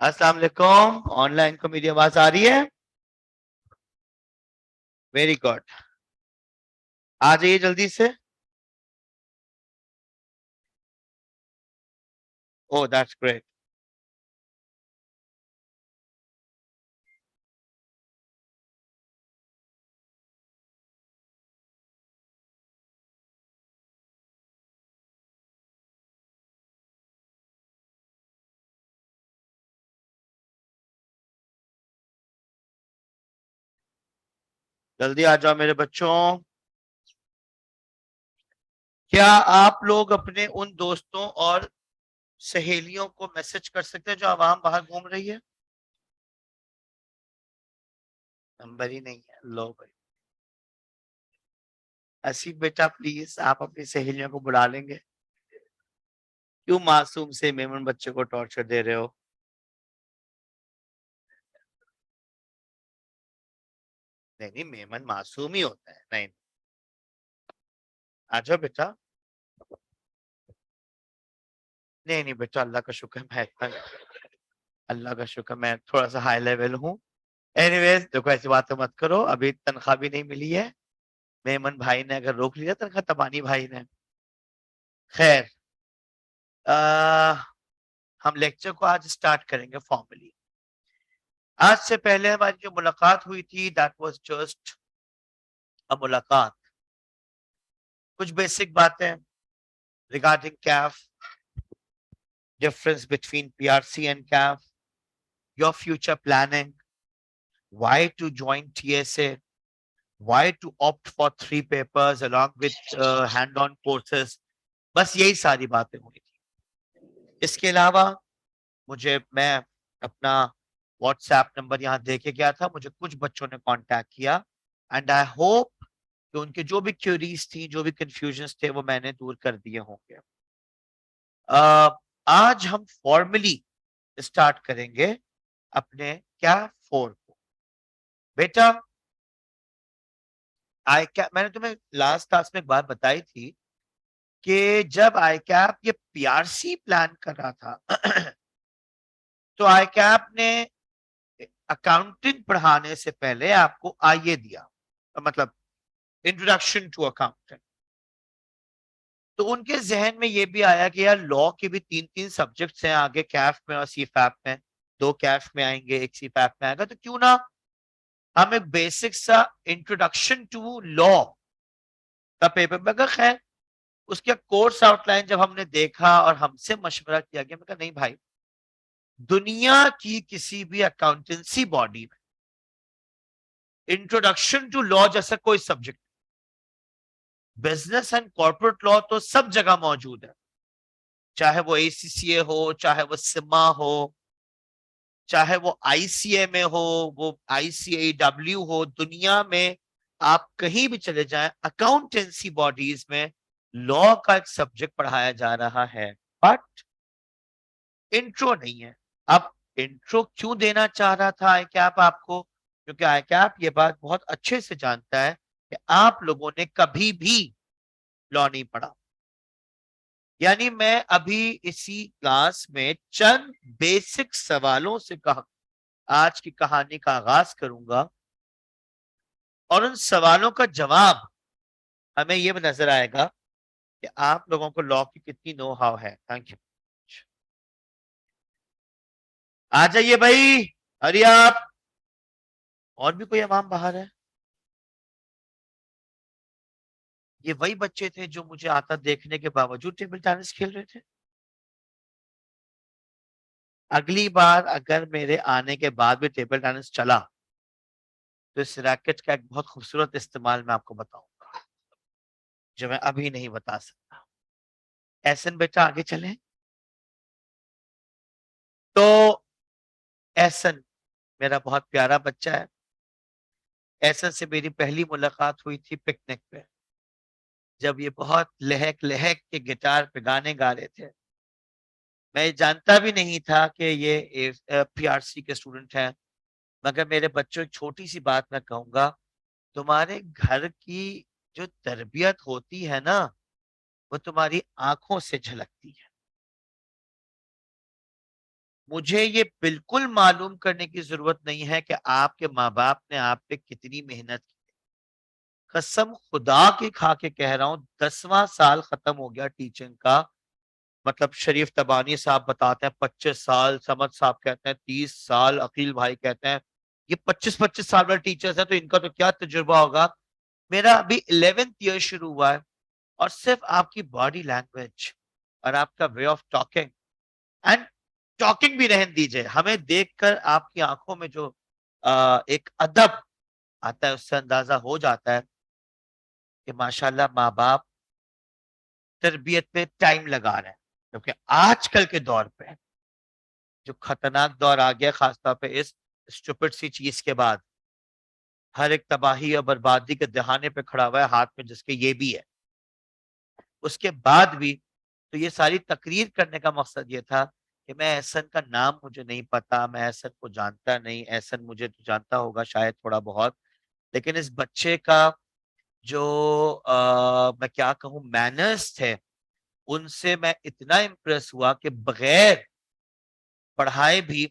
अस्सलाम वालेकुम। ऑनलाइन को मेरी आवाज आ रही है? Very good. आ जाइए जल्दी से। Oh that's great. जल्दी आ जाओ मेरे बच्चों। क्या आप लोग अपने उन दोस्तों और सहेलियों को मैसेज कर सकते हैं जो आवाम बाहर घूम रही है? नंबर ही नहीं है। लो भाई, आसिफ बेटा प्लीज आप अपनी सहेलियों को बुला लेंगे। क्यों मासूम से मेमन बच्चे को टॉर्चर दे रहे हो? नहीं नहीं, मेमन मासूम ही होता है। नहीं, आ जाओ बेटा। नहीं नहीं बेटा, अल्लाह का शुक्र मैं इतना, अल्लाह का शुक्र मैं थोड़ा सा हाई लेवल हूँ। एनीवेज देखो, ऐसी बातें मत करो, अभी तनख्वाह भी नहीं मिली है। मेमन भाई ने अगर रोक लिया तनख्वाह, तबानी भाई ने। खैर, आ, हम लेक्चर को आज स्टार्ट करेंगे फॉर्मली। आज से पहले हमारी जो मुलाकात हुई थी दैट वाज जस्ट अ मुलाकात। कुछ बेसिक बातें regarding CAF, difference between PRC and CAF, your future planning, why to join TSA, why to opt for 3 papers along with hand-on courses। बस यही सारी बातें हुई थी। इसके अलावा मैं अपना व्हाट्सएप नंबर यहाँ दे के गया था, मुझे कुछ बच्चों ने कांटेक्ट किया एंड आई होप कि उनके जो भी क्यूरीज थी, जो भी कंफ्यूजन्स थे, वो मैंने दूर कर दिए होंगे। आज हम फॉर्मली स्टार्ट करेंगे अपने क्या फोर को। बेटा, आई क्या मैंने तुम्हें लास्ट क्लास में एक बात बताई थी कि जब आई कैप ये पीआरसी प्लान कर रहा था तो आई कैप ने अकाउंटिंग पढ़ाने से पहले आपको आईए दिया, मतलब इंट्रोडक्शन टू अकाउंटिंग। तो उनके जहन में ये भी आया कि यार लॉ के भी 3-3 सब्जेक्ट्स हैं आगे कैफ में और सीफैप में। 2 कैफ में आएंगे, 1 सीफैप में आएगा, तो क्यों ना हम एक बेसिक सा इंट्रोडक्शन टू लॉ का पेपर में। खैर, उसके कोर्स आउटलाइन जब हमने देखा और हमसे मशवरा किया गया, मैं कहा नहीं भाई, दुनिया की किसी भी अकाउंटेंसी बॉडी में इंट्रोडक्शन टू लॉ जैसा कोई subject, business and corporate law तो सब जगह मौजूद है, चाहे वो एसीसीए हो, चाहे वो सिमा हो, चाहे वो आईसीए में हो, वो आईसीएडब्ल्यू हो। दुनिया में आप कहीं भी चले जाएं, अकाउंटेंसी बॉडीज में लॉ का एक सब्जेक्ट पढ़ाया जा रहा है, बट इंट्रो नहीं है। अब इंट्रो क्यों देना चाह रहा था आई कैप आपको? क्योंकि आई कैप ये बात बहुत अच्छे से जानता है कि आप लोगों ने कभी भी लॉ नहीं पढ़ा। यानी मैं अभी इसी क्लास में चंद बेसिक सवालों से आज की कहानी का आगाज करूंगा और उन सवालों का जवाब हमें यह नजर आएगा कि आप लोगों को लॉ की कितनी नो हाउ है। Thank you. आ जाइए भाई, हरी आप। और भी कोई अवाम बाहर है? ये वही बच्चे थे जो मुझे आता देखने के बावजूद टेबल टेनिस खेल रहे थे। अगली बार अगर मेरे आने के बाद भी टेबल टेनिस चला तो इस रैकेट का एक बहुत खूबसूरत इस्तेमाल मैं आपको बताऊंगा, जो मैं अभी नहीं बता सकता। एहसन बेटा आगे चले। तो एहसन मेरा बहुत प्यारा बच्चा है। एहसन से मेरी पहली मुलाकात हुई थी पिकनिक पे, जब ये बहुत लहक लहक के गिटार पे गाने गा रहे थे। मैं जानता भी नहीं था कि ये पीआरसी के स्टूडेंट हैं। मगर मेरे बच्चों, एक छोटी सी बात मैं कहूंगा, तुम्हारे घर की जो तरबियत होती है ना, वो तुम्हारी आंखों से झलकती है। मुझे ये बिल्कुल मालूम करने की जरूरत नहीं है कि आपके माँ बाप ने आप पे कितनी मेहनत की। कसम खुदा की खा के कह रहा हूं, 10वां साल खत्म हो गया टीचिंग का। मतलब शरीफ तबानी साहब बताते हैं 25 साल, समद साहब कहते हैं 30 साल, अकील भाई कहते हैं ये 25-25 साल वाले टीचर्स हैं, तो इनका तो क्या तजुर्बा होगा। मेरा अभी 11th ईयर शुरू हुआ है, और सिर्फ आपकी बॉडी लैंग्वेज और आपका way of talking, and talking भी रहने दीजिए, हमें देखकर आपकी आंखों में जो एक अदब आता है, उससे अंदाजा हो जाता है कि माशाल्लाह माँ बाप तरबियत पे टाइम लगा रहे हैं। क्योंकि आजकल के दौर पे जो खतरनाक दौर आ गया, खासतौर पे इस स्टूपिड सी चीज के बाद, हर एक तबाही और बर्बादी के दहाने पे खड़ा हुआ है, हाथ में जिसके ये भी है। उसके बाद भी तो ये सारी तकरीर करने का मकसद ये था कि मैं एहसन का नाम मुझे नहीं पता, मैं एहसन को जानता नहीं, एहसन मुझे तो जानता होगा शायद थोड़ा बहुत, लेकिन इस बच्चे का जो मैं क्या कहूँ मैनर्स थे, उनसे मैं इतना इम्प्रेस हुआ कि बगैर पढ़ाए भी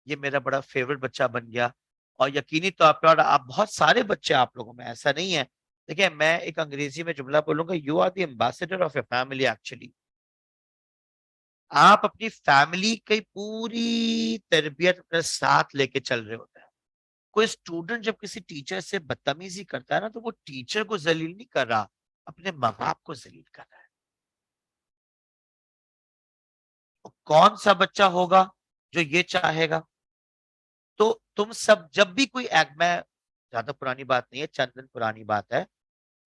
ये मेरा बड़ा फेवरेट बच्चा बन गया। और यकीनी तौर पे, और आप बहुत सारे बच्चे आप लोगों में, ऐसा नहीं है। देखिए मैं एक अंग्रेजी में जुमला बोलूंगा, you are the ambassador of a family actually. आप अपनी फैमिली की पूरी तरबियत अपने साथ लेके चल रहे होते हैं। कोई स्टूडेंट जब किसी टीचर से बदतमीजी करता है ना, तो वो टीचर को जलील नहीं कर रहा, अपने माँ बाप को जलील कर रहा है। तो कौन सा बच्चा होगा जो ये चाहेगा। तो तुम सब जब भी कोई एक्ट, मैं ज्यादा पुरानी बात नहीं है, चंद दिन पुरानी बात है,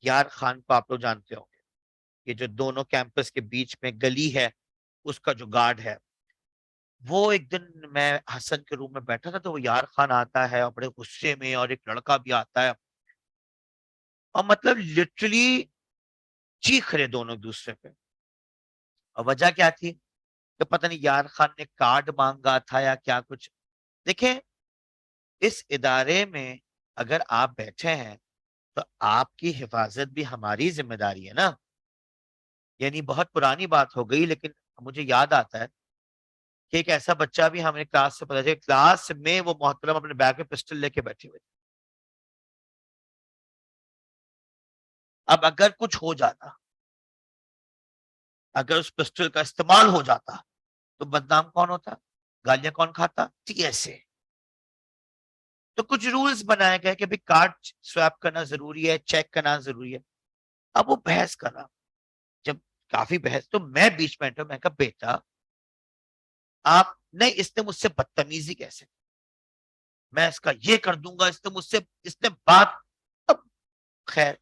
यार खान को आप लोग जानते होंगे, ये जो दोनों कैंपस के बीच में गली है, उसका जो गार्ड है, वो एक दिन मैं हसन के रूम में बैठा था, तो वो यार खान आता है और बड़े गुस्से में, और एक लड़का भी आता है, और मतलब लिटरली चीख रहे दोनों एक दूसरे पे। और वजह क्या थी कि पता नहीं यार खान ने कार्ड मांगा था या क्या कुछ। देखें, इस इदारे में अगर आप बैठे हैं, तो आपकी हिफाजत भी हमारी जिम्मेदारी है ना। यानी बहुत पुरानी बात हो गई, लेकिन मुझे याद आता है कि एक ऐसा बच्चा भी हमारे क्लास से, पता चला क्लास में वो मोहतरम अपने बैग में पिस्टल लेके बैठे हुए थे। अब अगर कुछ हो जाता, अगर उस पिस्टल का इस्तेमाल हो जाता, तो बदनाम कौन होता, गालियां कौन खाता, टीएसए। तो कुछ रूल्स बनाए गए कि भाई कार्ड स्वैप करना जरूरी है, चेक करना जरूरी है। अब वो बहस कर रहा, जब काफी बहस, तो मैं बीच में मैं कहा बेटा आप नहीं, इसने मुझसे बदतमीजी कैसे, मैं इसका ये कर दूंगा, इसने मुझसे, इसने बात। अब खैर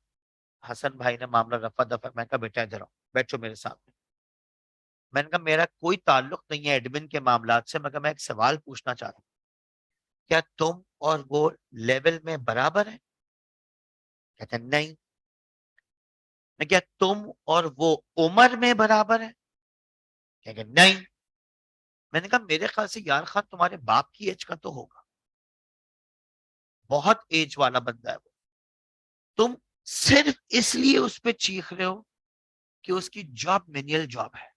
हसन भाई ने मामला रफा दफा, मैं कहा बेटा इधर आओ, बैठो मेरे सामने। मैंने कहा मेरा कोई ताल्लुक नहीं है एडमिन के मामलात से, मगर मैं एक सवाल पूछना चाहता हूँ, क्या तुम और वो लेवल में बराबर है। कहते हैं, नहीं। मैं क्या तुम और वो उम्र में बराबर है। कहेंगे नहीं। मैंने कहा मेरे ख्याल से यार खान तुम्हारे बाप की एज का तो होगा, बहुत एज वाला बंदा है वो। तुम सिर्फ इसलिए उस पर चीख रहे हो कि उसकी जॉब मेनियल जॉब है,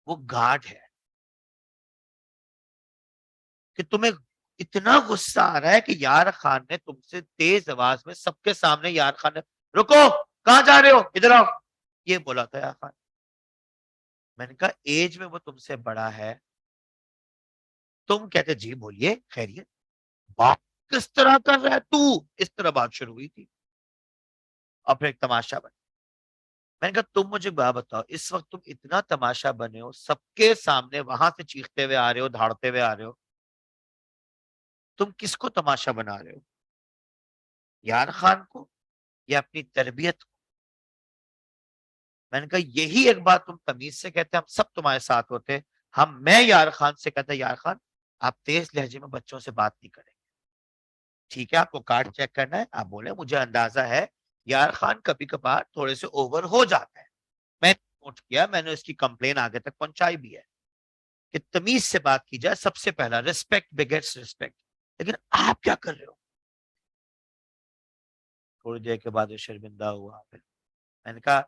वो गार्ड है, कि तुम्हें इतना गुस्सा आ रहा है कि यार खान ने तुमसे तेज आवाज में सबके सामने, यार खान ने, रुको कहां जा रहे हो, इधर आओ, ये बोला था यार खान। मैंने कहा एज में वो तुमसे बड़ा है। तुम कहते जी बोलिए खैरियत, बात किस तरह कर रहा है तू, इस तरह बात शुरू हुई थी। और फिर एक तमाशा बना। मैंने कहा तुम मुझे बात बताओ, इस वक्त तुम इतना तमाशा बने हो, सबके सामने वहां से चीखते हुए आ रहे हो, धाड़ते हुए आ रहे हो, तुम किसको तमाशा बना रहे हो, यार खान को या अपनी तरबियत को। मैंने कहा यही एक बात तुम तमीज से कहते हम सब तुम्हारे साथ होते, मैं यार खान से कहता यार खान आप तेज लहजे में बच्चों से बात नहीं करेंगे, ठीक है आपको कार्ड चेक करना है आप बोले, मुझे अंदाजा है यार खान कभी कभार थोड़े से ओवर हो जाता है, मैं नोट किया, मैंने उसकी कंप्लेन आगे तक पहुंचाई भी है कि तमीज से बात की जाए, सबसे पहला रिस्पेक्ट बिगेट्स रिस्पेक्ट। लेकिन आप क्या कर रहे हो। थोड़ी देर के बाद वो शर्मिंदा हुआ। फिर मैंने कहा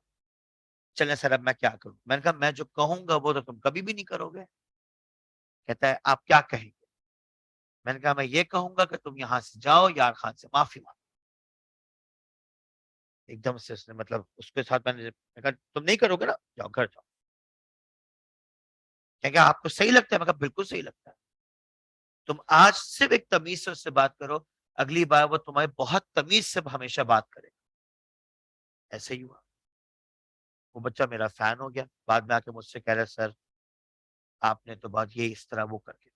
चले सर अब मैं क्या करूं। मैंने कहा मैं जो कहूंगा वो तो तुम कभी भी नहीं करोगे। कहता है आप क्या कहेंगे? मैंने कहा मैं ये कहूंगा कि तुम यहां से जाओ, यार खान से माफी मांगो। एकदम से उसने, मतलब उसके साथ मैंने कहा तुम नहीं करोगे ना, जाओ घर जाओ। क्या आपको सही लगता है? मैं कहा बिल्कुल सही लगता है। तुम आज सिर्फ एक तमीज से उससे बात करो, अगली बार वो तुम्हारे बहुत तमीज से हमेशा बात करेगा। ऐसे ही हुआ। वो बच्चा मेरा फैन हो गया, बाद में आके मुझसे कह रहा सर आपने तो बात ये इस तरह वो करके।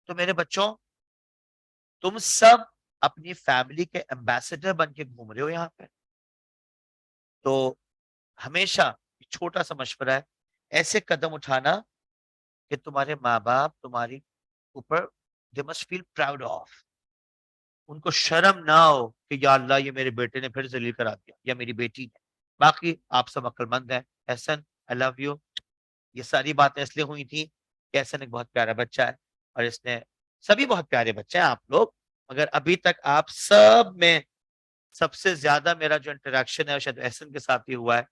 तो मेरे बच्चों, तुम सब अपनी फैमिली के एम्बेसडर बन के घूम रहे हो यहाँ पे। तो हमेशा छोटा सा मशवरा है, ऐसे कदम उठाना कि तुम्हारे माँ बाप तुम्हारी ऊपर they must feel proud of, उनको शर्म ना हो कि या अल्लाह ये मेरे बेटे ने फिर जलील करा दिया या मेरी बेटी ने। बाकी आप सब अक्लमंद हैं। Ehsan, I love you. ये सारी बातें इसलिए हुई थी कि एहसन एक बहुत प्यारा बच्चा है और इसने, सभी बहुत प्यारे बच्चे हैं आप लोग, मगर अभी तक आप सब में सबसे ज्यादा मेरा जो इंटरेक्शन है वो शायद एहसन के साथ ही हुआ है।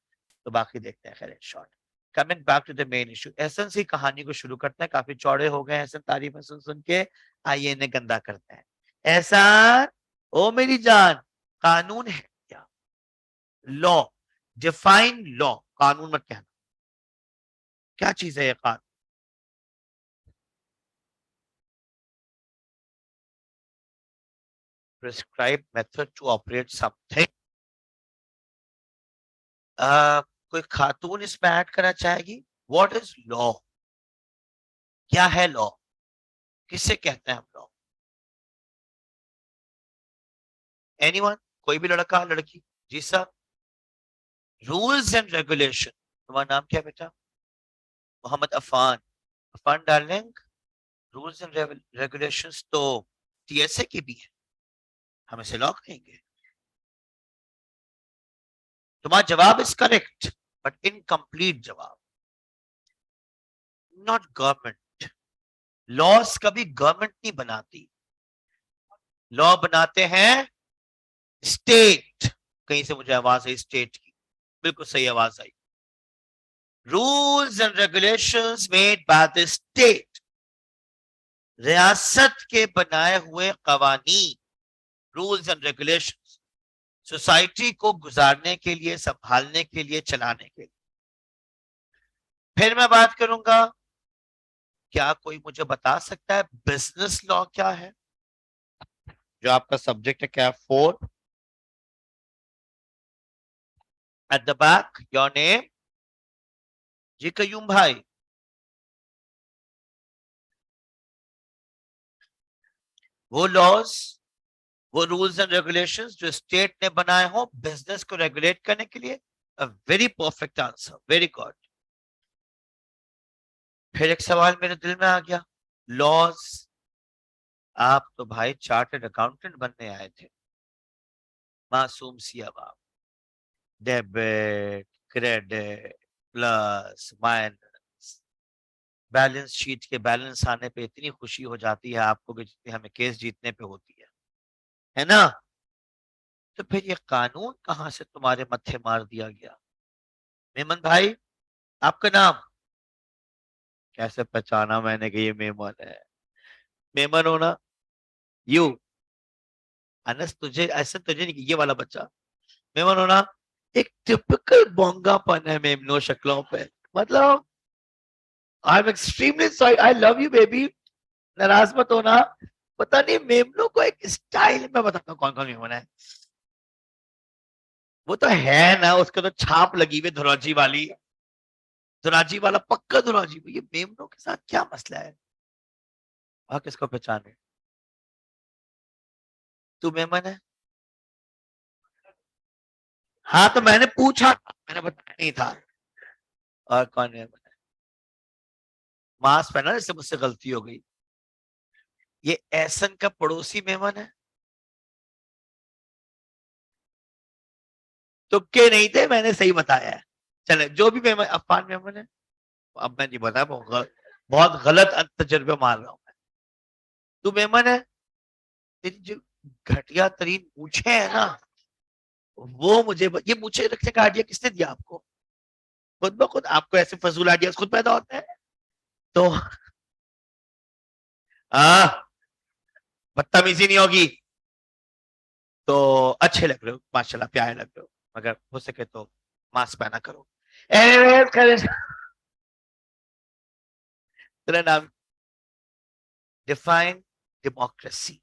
तो बाकी देखते हैं। खैर, short coming back to the main issue, Ehsan से कहानी को शुरू करते हैं। काफी चौड़े हो गए एहसन तारीफ सुन सुन के, आइए इन्हें गंदा करते हैं। एहसान, ओ मेरी जान, कानून है क्या? Law, define law. कानून मत कहना, क्या चीज है ये कानून? Prescribe method to operate something. कोई खातून इसमें ऐड करना चाहेगी? What is law? क्या है लॉ? किसे कहते हैं हम लॉ? एनीवन? कोई भी लड़का लड़की? जी सर। Rules and regulation. तुम्हारा नाम क्या है बेटा? Mohammad Afan. Afan darling, rules and regulations तो टीएसए की भी है, हम इसे लॉ कहेंगे। तुम्हारा जवाब इज करेक्ट बट इनकम्प्लीट जवाब। Not government. लॉस कभी गवर्नमेंट नहीं बनाती, लॉ बनाते हैं स्टेट। कहीं से मुझे आवाज आई स्टेट की, बिल्कुल सही आवाज आई। Rules and regulations made by the state, रियासत के बनाए हुए कवानीन, रूल्स एंड रेगुलेशंस, सोसाइटी को गुजारने के लिए, संभालने के लिए, चलाने के लिए। फिर मैं बात करूंगा, क्या कोई मुझे बता सकता है बिजनेस लॉ क्या है? जो आपका सब्जेक्ट है, क्या? 4 at the back, your name? जी कयूम भाई। वो लॉज, वो रूल्स एंड रेगुलेशंस जो स्टेट ने बनाए हो बिजनेस को रेगुलेट करने के लिए। A very perfect answer, very good. फिर एक सवाल मेरे दिल में आ गया, लॉज, आप तो भाई चार्टर्ड अकाउंटेंट बनने आए थे। मासूम सी आवाम, debit, credit, plus, minus, balance sheet के बैलेंस आने पे इतनी खुशी हो जाती है आपको कि जितनी हमें केस जीतने पे होती है ना? तो फिर ये कानून कहां से तुम्हारे मत्थे मार दिया गया? मेमन भाई, आपका नाम? कैसे पहचाना मैंने कि ये मेमन है? मेमन होना, यू, अनस तुझे ऐसा तुझे नहीं, ये वाला बच्चा मेमन होना। एक टिपिकल बोंगापन है मेमनो शक्लों पे, मतलब I am extremely sorry, I love you baby, नाराज मत होना। पता नहीं मेमनो को एक स्टाइल में बताता हूँ कौन कौन मेमन है। वो तो है ना, उसके तो छाप लगी हुई धुरौजी वाली, धुराजी वाला पक्का धुराजी। ये मेमनों के साथ क्या मसला है? वहां किसको पहचाने? तू मेमन है? हाँ तो मैंने पूछा, मैंने बताया नहीं था। और कौन मेमन है? मास्क पहना, इससे मुझसे गलती हो गई। ये एहसन का पड़ोसी मेमन है? तुक्के नहीं थे, मैंने सही बताया है। चले, जो भी मेमन, अफान मेमन है। अब मैं नहीं बताया, बहुत गलत तजर्बे मार रहा हूं मैं। तू मेमन है? तेरी जो घटिया तरीन मूछे है ना, वो मुझे ये मूछे रखने का आइडिया किसने दिया आपको? खुद ब खुद आपको ऐसे फजूल आइडियाज खुद पैदा होते हैं। तो बदतमीजी नहीं होगी तो अच्छे लग रहे हो, माशाल्लाह प्यारे लग रहे हो, मगर हो सके तो मास्क पहना करो। तेरा नाम डिफाइन डेमोक्रेसी।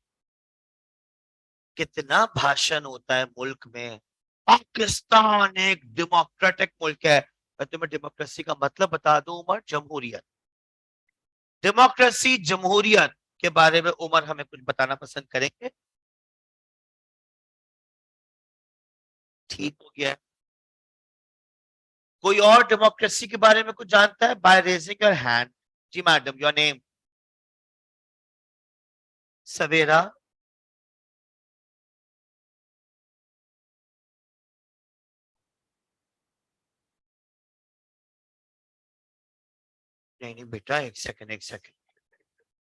कितना भाषण होता है मुल्क में, पाकिस्तान एक डेमोक्रेटिक मुल्क है। मैं तुम्हें डेमोक्रेसी का मतलब बता दूं उमर, जमहूरियत। डेमोक्रेसी जमहूरियत के बारे में उमर हमें कुछ बताना पसंद करेंगे? ठीक हो गया। कोई और डेमोक्रेसी के बारे में कुछ जानता है? By raising your hand. जी मैडम, योर नेम? सवेरा। नहीं नहीं बेटा, एक सेकंड एक सेकंड,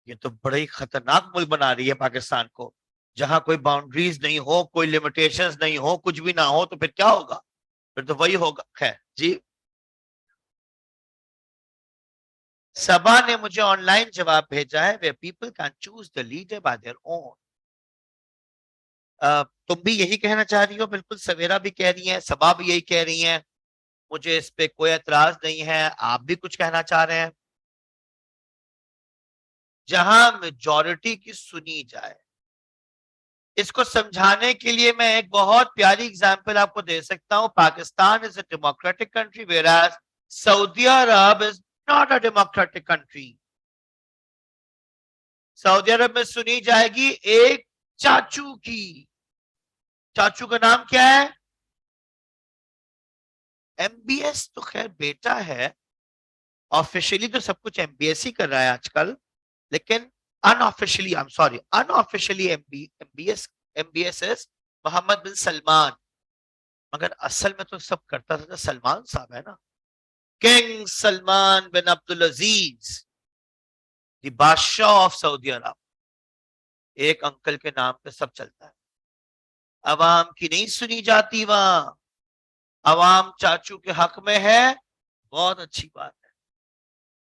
ये तो बड़ा ही खतरनाक मुल्क बना रही है पाकिस्तान को। जहां कोई बाउंड्रीज नहीं हो, कोई लिमिटेशंस नहीं हो, कुछ भी ना हो, तो फिर क्या होगा? फिर तो वही होगा। खैर जी। सबा ने मुझे ऑनलाइन जवाब भेजा है, we people can choose the leader by their own. तुम भी यही कहना चाह रही हो? बिल्कुल, सवेरा भी कह रही है, सबा भी यही कह रही है। मुझे इस पे कोई एतराज नहीं है। आप भी कुछ कहना चाह रहे हैं? जहां मेजॉरिटी की सुनी जाए। इसको समझाने के लिए मैं एक बहुत प्यारी एग्जांपल आपको दे सकता हूं। Pakistan is a democratic country, whereas Saudi Arab is not a democratic country. Saudi Arab में सुनी जाएगी एक चाचू की। चाचू का नाम क्या है? एमबीएस तो खैर बेटा है, ऑफिशियली तो सब कुछ एमबीएस ही कर रहा है आजकल, लेकिन unofficially, I am sorry, unofficially MBS MBS is Mohammed bin Salman. मगर असल में तो सब करता था सलमान साहब है ना। King Salman bin Abdul Aziz, the बादशाह ऑफ सऊदी अरब। एक अंकल के नाम पे सब चलता है। अवाम की नहीं सुनी जाती वहां। अवाम चाचू के हक में है, बहुत अच्छी बात है।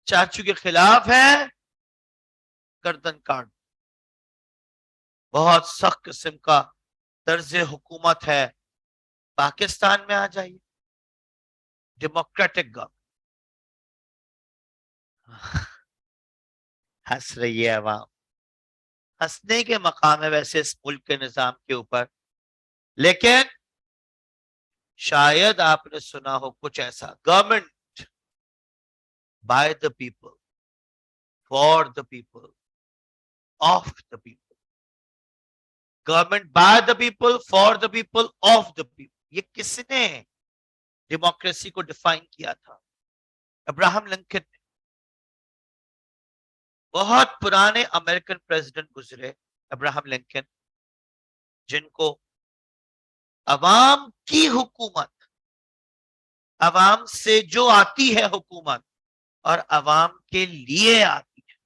चाचू के खिलाफ है, गर्दन काट। बहुत सख्त किस्म का तर्ज हुकूमत है। पाकिस्तान में आ जाइए, डेमोक्रेटिक गवर्नमेंट। हंस रही है अवाम। हंसने के मकाम है वैसे इस मुल्क के निजाम के ऊपर, लेकिन शायद आपने सुना हो कुछ ऐसा, government by the people, for the people, of the people. Government by the people, for the people, of the people. ये किसने डेमोक्रेसी को डिफाइन किया था? Abraham Lincoln. बहुत पुराने अमेरिकन प्रेसिडेंट गुजरे, अब्राहम लिंकन, जिनको अवाम की हुकूमत, अवाम से जो आती है हुकूमत, और अवाम के लिए आती है।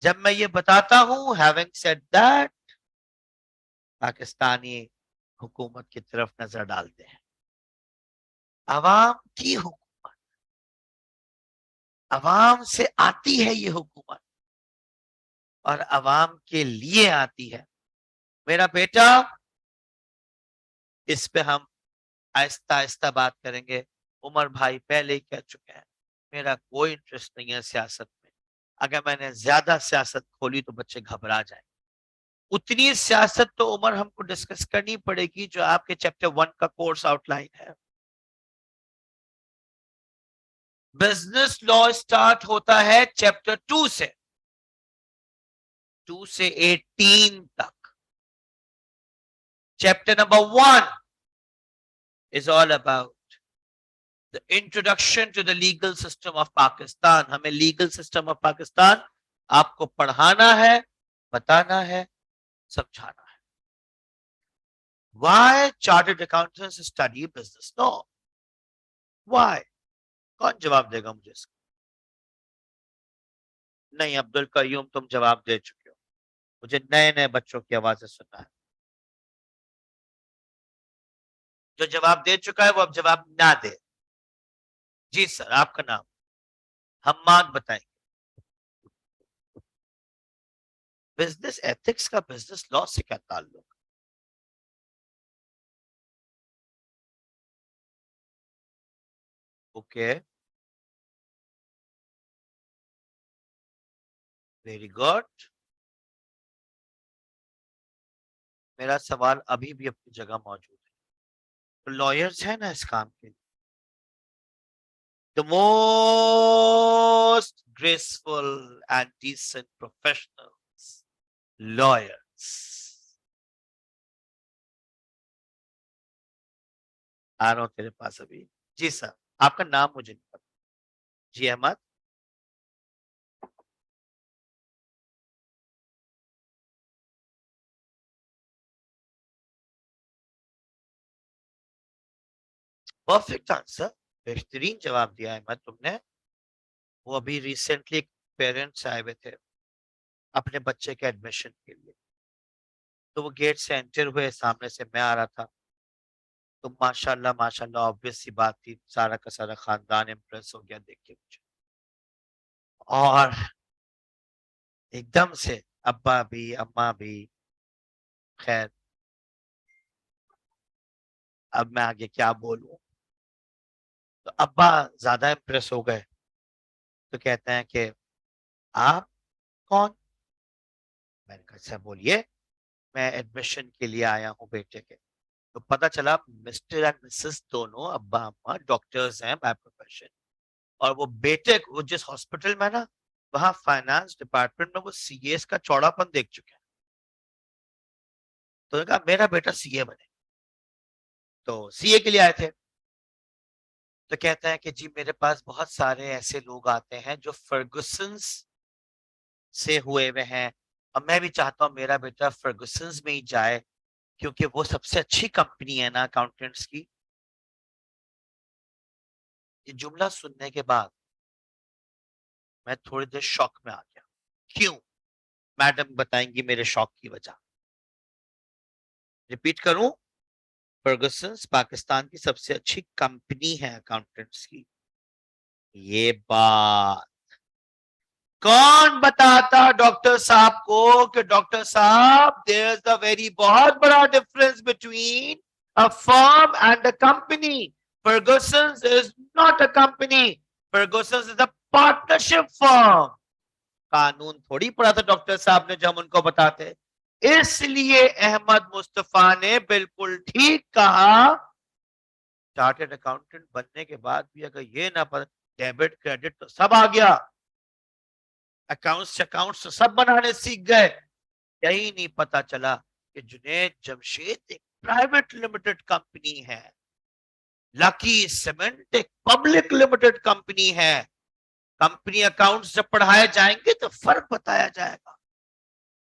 जब मैं ये बताता हूं, हैविंग सेड दैट, पाकिस्तानी हुकूमत की तरफ नजर डालते हैं। अवाम की हुकूमत, अवाम से आती है ये हुकूमत, और अवाम के लिए आती है। मेरा बेटा, इस पे हम आहिस्ता आहिस्ता बात करेंगे। उमर भाई पहले ही कह चुके हैं, मेरा कोई इंटरेस्ट नहीं है सियासत में। अगर मैंने ज्यादा सियासत खोली तो बच्चे घबरा जाए। उतनी सियासत तो उमर हमको डिस्कस करनी पड़ेगी जो आपके चैप्टर 1 का कोर्स आउटलाइन है। बिजनेस लॉ स्टार्ट होता है चैप्टर 2 से, 2 से 18 तक। Chapter number 1 is all about the introduction to the legal system of Pakistan. हमें लीगल सिस्टम ऑफ पाकिस्तान आपको पढ़ाना है, बताना है, समझाना है। Why chartered accountants study business law? Why? कौन जवाब देगा मुझे इसका? नहीं अब्दुल कयूम, तुम जवाब दे चुके हो। मुझे नए नए बच्चों की आवाजें सुनना है। जो जवाब दे चुका है वो अब जवाब ना दे। जी सर, आपका नाम? हम्माद बताएं। बिजनेस एथिक्स का बिजनेस लॉ से क्या ताल्लुक? Okay, very good. मेरा सवाल अभी भी अपनी जगह मौजूद है। तो लॉयर्स है ना इस काम के लिए, the most graceful and decent professionals, lawyers. आ रहा हूं तेरे पास अभी। जी सर, आपका नाम मुझे नहीं पता। जी अहमद। परफेक्ट आंसर, बेहतरीन जवाब दिया अहमद तुमने। वो अभी रिसेंटली पेरेंट्स आए हुए थे अपने बच्चे के एडमिशन के लिए, तो वो गेट से एंटर हुए, सामने से मैं आ रहा था। तो माशाल्लाह माशाल्लाह, ऑब्वियस सी बात थी, सारा का सारा खानदान इम्प्रेस हो गया देख के मुझे। और एकदम से अब्बा भी अम्मा भी, खैर अब मैं आगे क्या बोलूं। तो अब्बा ज्यादा इम्प्रेस हो गए, तो कहते हैं कि आप कौन? मैंने कहा सर बोलिए, मैं एडमिशन के लिए आया हूँ बेटे के। तो पता चला मिस्टर एंड मिसेस दोनों अब्बा अम्मा डॉक्टर्स हैं बाय प्रोफेशन। और वो बेटे को जिस हॉस्पिटल में ना, वहां फाइनेंस डिपार्टमेंट में वो सीएस का चौड़ापन देख चुके हैं। तो उन्होंने कहा मेरा बेटा सीए बने। तो सीए के लिए आए थे। तो कहते हैं कि जी मेरे पास बहुत सारे ऐसे लोग आते हैं जो फर्गुसन्स से हुए हुए हैं, और मैं भी चाहता हूँ मेरा बेटा फर्गुसन्स में ही जाए, क्योंकि वो सबसे अच्छी कंपनी है ना अकाउंटेंट्स की। ये जुमला सुनने के बाद मैं थोड़ी देर शॉक में आ गया। क्यों? मैडम बताएंगी मेरे शॉक की वजह। रिपीट करूं, फर्गुसन्स पाकिस्तान की सबसे अच्छी कंपनी है अकाउंटेंट्स की। ये बात कौन बताता डॉक्टर साहब को कि डॉक्टर साहब देयर इज अ वेरी बहुत बड़ा difference between a firm and a company. Fergusons is not a company, Fergusons is a partnership firm. कानून थोड़ी पढ़ा था डॉक्टर साहब ने जो हम उनको बताते। इसलिए अहमद मुस्तफा ने बिल्कुल ठीक कहा, चार्टेड अकाउंटेंट बनने के बाद भी अगर ये ना पता, डेबिट क्रेडिट तो सब आ गया, अकाउंट्स तो सब बनाने सीख गए, यही नहीं पता चला कि जुनैद जमशेद एक प्राइवेट लिमिटेड कंपनी है, लकी सीमेंट एक पब्लिक लिमिटेड कंपनी है। कंपनी अकाउंट्स जब पढ़ाए जाएंगे तो फर्क बताया जाएगा।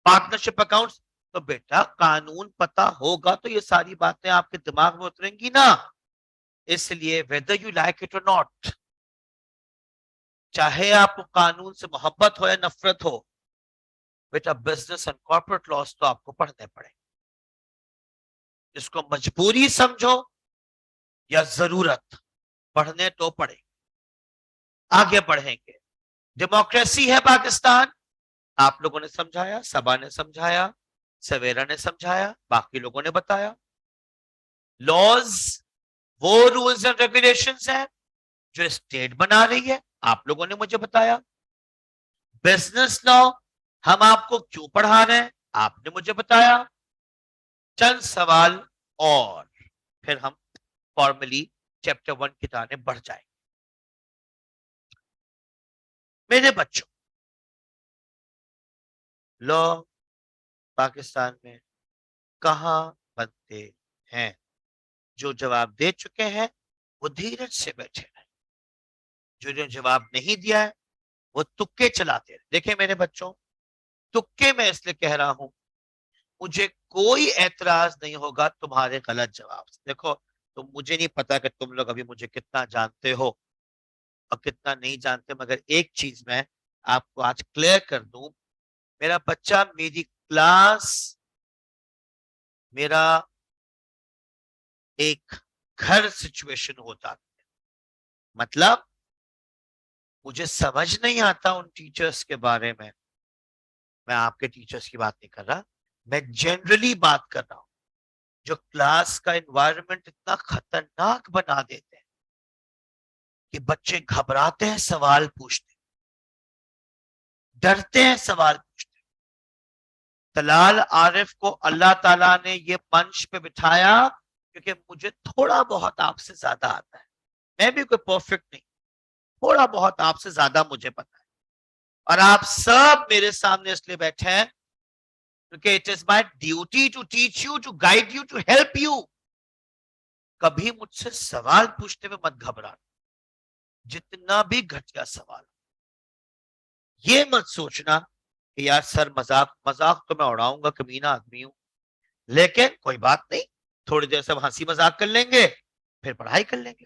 पार्टनरशिप अकाउंट्स, तो बेटा कानून पता होगा तो ये सारी बातें आपके दिमाग में उतरेंगी ना। इसलिए वेदर यू लाइक इट और नॉट, चाहे आपको कानून से मोहब्बत हो या नफरत हो, बेटा बिजनेस एंड कॉर्पोरेट लॉस तो आपको पढ़ने पड़े। इसको मजबूरी समझो या जरूरत, पढ़ने तो पड़े। आगे बढ़ेंगे। डेमोक्रेसी है पाकिस्तान, आप लोगों ने समझाया, सबा ने समझाया, सवेरा ने समझाया, बाकी लोगों ने बताया। लॉज वो रूल्स एंड रेगुलेशंस हैं जो स्टेट बना रही है, आप लोगों ने मुझे बताया। बिजनेस लॉ हम आपको क्यों पढ़ा रहे हैं, आपने मुझे बताया। चंद सवाल और फिर हम फॉर्मली चैप्टर 1 की तरह बढ़ जाएंगे। मेरे बच्चों, लॉ पाकिस्तान में कहां बनते हैं? जो जवाब दे चुके हैं वो धीरज से बैठे रहे, जो जवाब नहीं दिया है वो तुक्के चलाते रहे। देखिए मेरे बच्चों, तुक्के मैं इसलिए कह रहा हूं, मुझे कोई एतराज नहीं होगा तुम्हारे गलत जवाब से। देखो, तो मुझे नहीं पता कि तुम लोग अभी मुझे कितना जानते हो और कितना नहीं जानते, मगर एक चीज मैं आपको आज क्लियर कर दूं, मेरा बच्चा मेरी क्लास, मेरा एक घर सिचुएशन होता है। मतलब मुझे समझ नहीं आता उन टीचर्स के बारे में, मैं आपके टीचर्स की बात नहीं कर रहा, मैं जनरली बात कर रहा हूं, जो क्लास का एनवायरनमेंट इतना खतरनाक बना देते हैं कि बच्चे घबराते हैं सवाल पूछते, डरते हैं सवाल पूछते। तलाल आरिफ को अल्लाह ताला ने ये मंच पे बिठाया क्योंकि मुझे थोड़ा बहुत आपसे ज्यादा आता है, मैं भी कोई परफेक्ट नहीं, थोड़ा बहुत आपसे ज्यादा मुझे पता है, और आप सब मेरे सामने इसलिए बैठे हैं क्योंकि it is my duty to teach you, to guide you, to help you. कभी मुझसे सवाल पूछने में मत घबराना, जितना भी घटिया सवाल। ये मत सोचना कि यार सर मजाक मजाक तो मैं उड़ाऊंगा, कमीना आदमी हूं, लेकिन कोई बात नहीं, थोड़ी देर से हंसी मजाक कर लेंगे, फिर पढ़ाई कर लेंगे।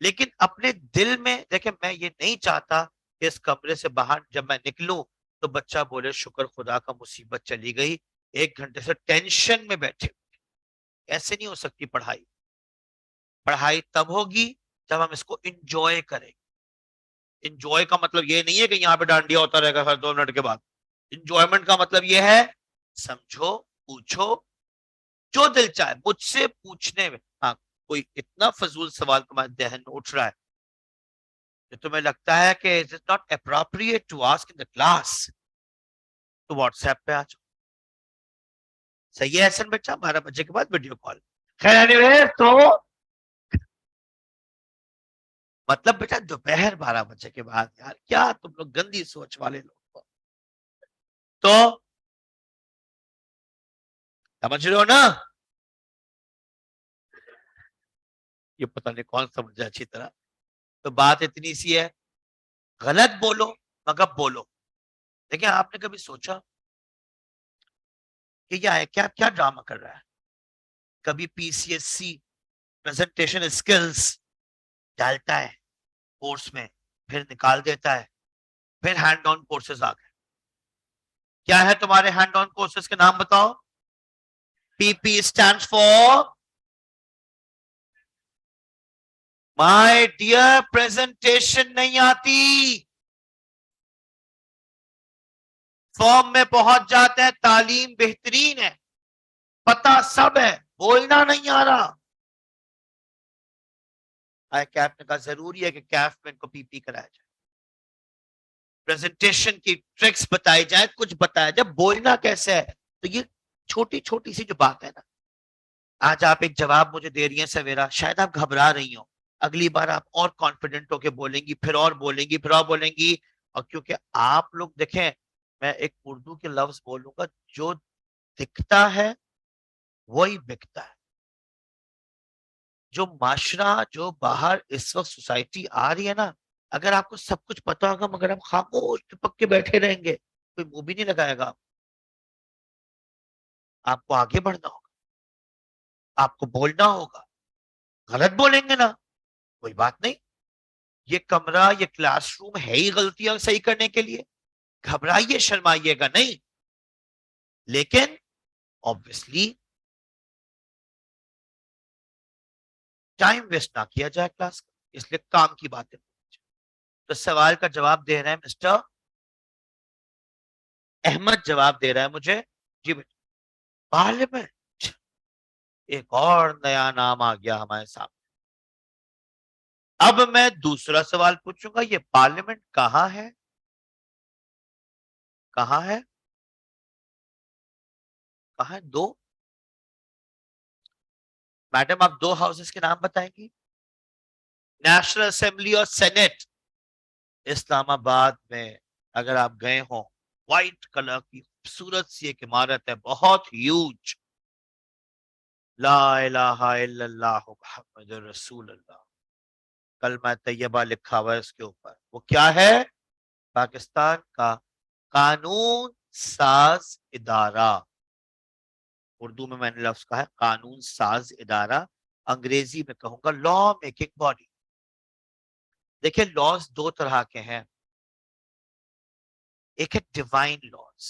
लेकिन अपने दिल में देखें, मैं ये नहीं चाहता कि इस कमरे से बाहर जब मैं निकलूं तो बच्चा बोले शुक्र खुदा का मुसीबत चली गई, 1 घंटे से टेंशन में बैठे। ऐसे नहीं हो सकती पढ़ाई। पढ़ाई तब होगी जब हम इसको इंजॉय करें। इंजॉय का मतलब ये नहीं है कि यहाँ पे डांडिया होता रहेगा हर 2 मिनट के बाद। इंजॉयमेंट का मतलब ये है समझो, पूछो, जो दिल चाहे मुझसे पूछने में। हाँ, कोई इतना फजूल सवाल तुम्हारे जहन में उठ रहा है जो तुम्हें लगता है कि it is not appropriate to ask in the class, तो व्हाट्सएप पे आ जाओ। सही है एहसन बच्चा, 12 बजे के बाद वीडियो कॉल। खैर एनीवे, तो मतलब बेटा दोपहर 12 बजे के बाद, यार क्या तुम लोग गंदी सोच वाले लोग हो। तो समझ रहे हो ना, ये पता नहीं कौन समझ अच्छी तरह। तो बात इतनी सी है, गलत बोलो मगर बोलो। देखिए आपने कभी सोचा कि क्या है, क्या क्या ड्रामा कर रहा है? कभी पीसीएससी प्रेजेंटेशन स्किल्स डालता है कोर्स में, फिर निकाल देता है, फिर हैंड ऑन कोर्सेज आ गए। क्या है तुम्हारे हैंड ऑन कोर्सेज के नाम बताओ? PP stands for my dear presentation नहीं आती। फॉर्म में पहुंच जाते हैं, तालीम बेहतरीन है, पता सब है, बोलना नहीं आ रहा। कैफ ने कहा जरूरी है कि कैफ में इनको पीपी कराया जाए, प्रेजेंटेशन की ट्रिक्स बताई जाए, कुछ बताया जाए, बोलना कैसे है। तो ये छोटी छोटी सी जो बात है ना, आज आप एक जवाब मुझे दे रही हैं सवेरा, शायद आप घबरा रही हो, अगली बार आप और कॉन्फिडेंट होके बोलेंगी, फिर और बोलेंगी, फिर और बोलेंगी। और क्योंकि आप लोग देखें, मैं एक उर्दू के लफ्ज बोलूंगा, जो दिखता है वही बिकता है। जो माशरा, जो बाहर इस वक्त सोसाइटी आ रही है ना, अगर आपको सब कुछ पता होगा मगर आप खामोश चिपक के बैठे रहेंगे, कोई मुंह भी नहीं लगाएगा। आपको आगे बढ़ना होगा, आपको बोलना होगा। गलत बोलेंगे ना, कोई बात नहीं, ये कमरा, ये क्लासरूम है ही गलतियां सही करने के लिए। घबराइए, शर्माइएगा नहीं, लेकिन ऑब्वियसली टाइम वेस्ट ना किया जाए क्लास का, इसलिए काम की बातें। तो सवाल का जवाब दे रहे हैं मिस्टर अहमद, जवाब दे रहा है मुझे। जी बेटा, पार्लियामेंट, एक और नया नाम आ गया हमारे सामने। अब मैं दूसरा सवाल पूछूंगा, ये पार्लियामेंट कहां है? कहां है? कहां है? दो, मैडम आप दो हाउसेस के नाम बताएंगी? नेशनल असेंबली और सेनेट। इस्लामाबाद में अगर आप गए हो, व्हाइट कलर की खूबसूरत सी एक इमारत है, बहुत ह्यूज। ला इलाहा इल्लल्लाह मुहम्मदुर रसूलुल्लाह, कलमा तैयबा लिखा हुआ है उसके ऊपर। वो क्या है? पाकिस्तान का कानून साज इदारा। उर्दू में मैंने लफ्ज कहा है कानून साज इदारा, अंग्रेजी में कहूंगा लॉ मेकिंग बॉडी। देखिए लॉज दो तरह के हैं, एक है डिवाइन लॉज,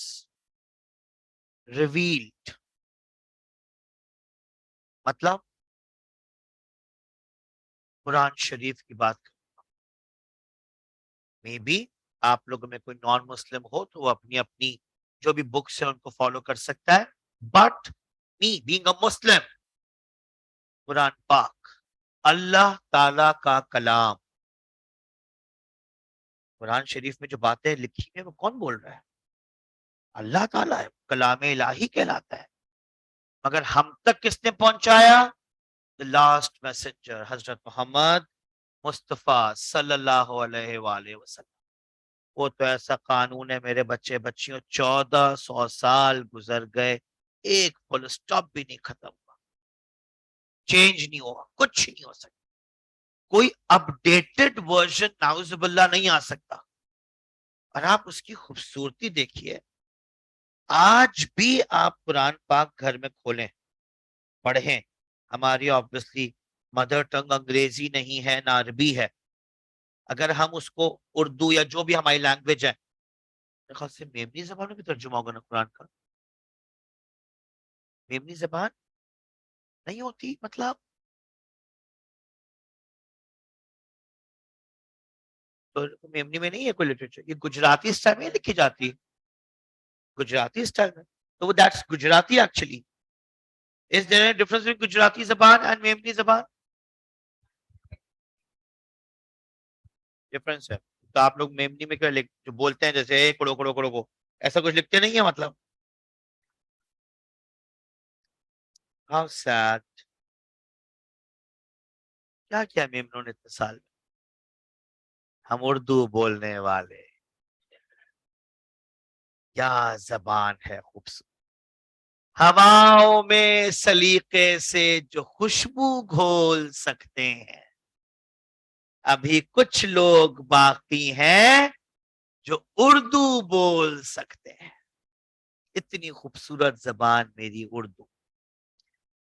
रिवील्ड, मतलब कुरान शरीफ की बात। मे बी आप लोगों में कोई नॉन मुस्लिम हो तो वो अपनी अपनी जो भी बुक्स है उनको फॉलो कर सकता है, बट मी बीइंग अ मुस्लिम, कुरान पाक अल्लाह ताला का कलाम, कुरान शरीफ में जो बातें लिखी है वो कौन बोल रहा है? अल्लाह ताला है, कलाम इलाही कहलाता है। मगर हम तक किसने पहुंचाया? द लास्ट मैसेंजर हजरत मोहम्मद मुस्तफा सल्लल्लाहु अलैहि वसल्लम। वो तो ऐसा कानून है मेरे बच्चे बच्चियों, 1400 साल गुजर गए, एक फुल स्टॉप भी नहीं खत्म हुआ, चेंज नहीं हुआ, कुछ नहीं हो सकता, कोई अपडेटेड वर्जन नाउजुबिल्लाह नहीं आ सकता। और आप उसकी खूबसूरती देखिए, आज भी आप कुरान पाक घर में खोलें, पढ़ें, हमारी ऑब्वियसली मदर टंग अंग्रेजी नहीं है ना अरबी है, अगर हम उसको उर्दू या जो भी हमारी लैंग्वेज है, मेरे ख्याल से मेमनी जबान में भी तर्जुमा होगा ना कुरान का, मेमनी जबान नहीं होती मतलब, तो मेमनी में नहीं है कोई लिटरेचर, ये गुजराती स्टाइल में लिखी जाती है, गुजराती स्टाइल में, तो वो that's Gujarati actually. Is there a difference between Gujarati जबान एंड मेमनी जबान? डिफरेंस है। तो आप लोग मेमनी में क्या लिख जो बोलते हैं, जैसे कड़ो कड़ो कड़ो को, ऐसा कुछ लिखते नहीं है मतलब? हाउ सैड, क्या किया मेमनों ने इतने साल में? हम उर्दू बोलने वाले, क्या जबान है खूबसूरत, हवाओं में सलीके से जो खुशबू घोल सकते हैं, अभी कुछ लोग बाकी हैं जो उर्दू बोल सकते हैं। इतनी खूबसूरत जबान मेरी उर्दू।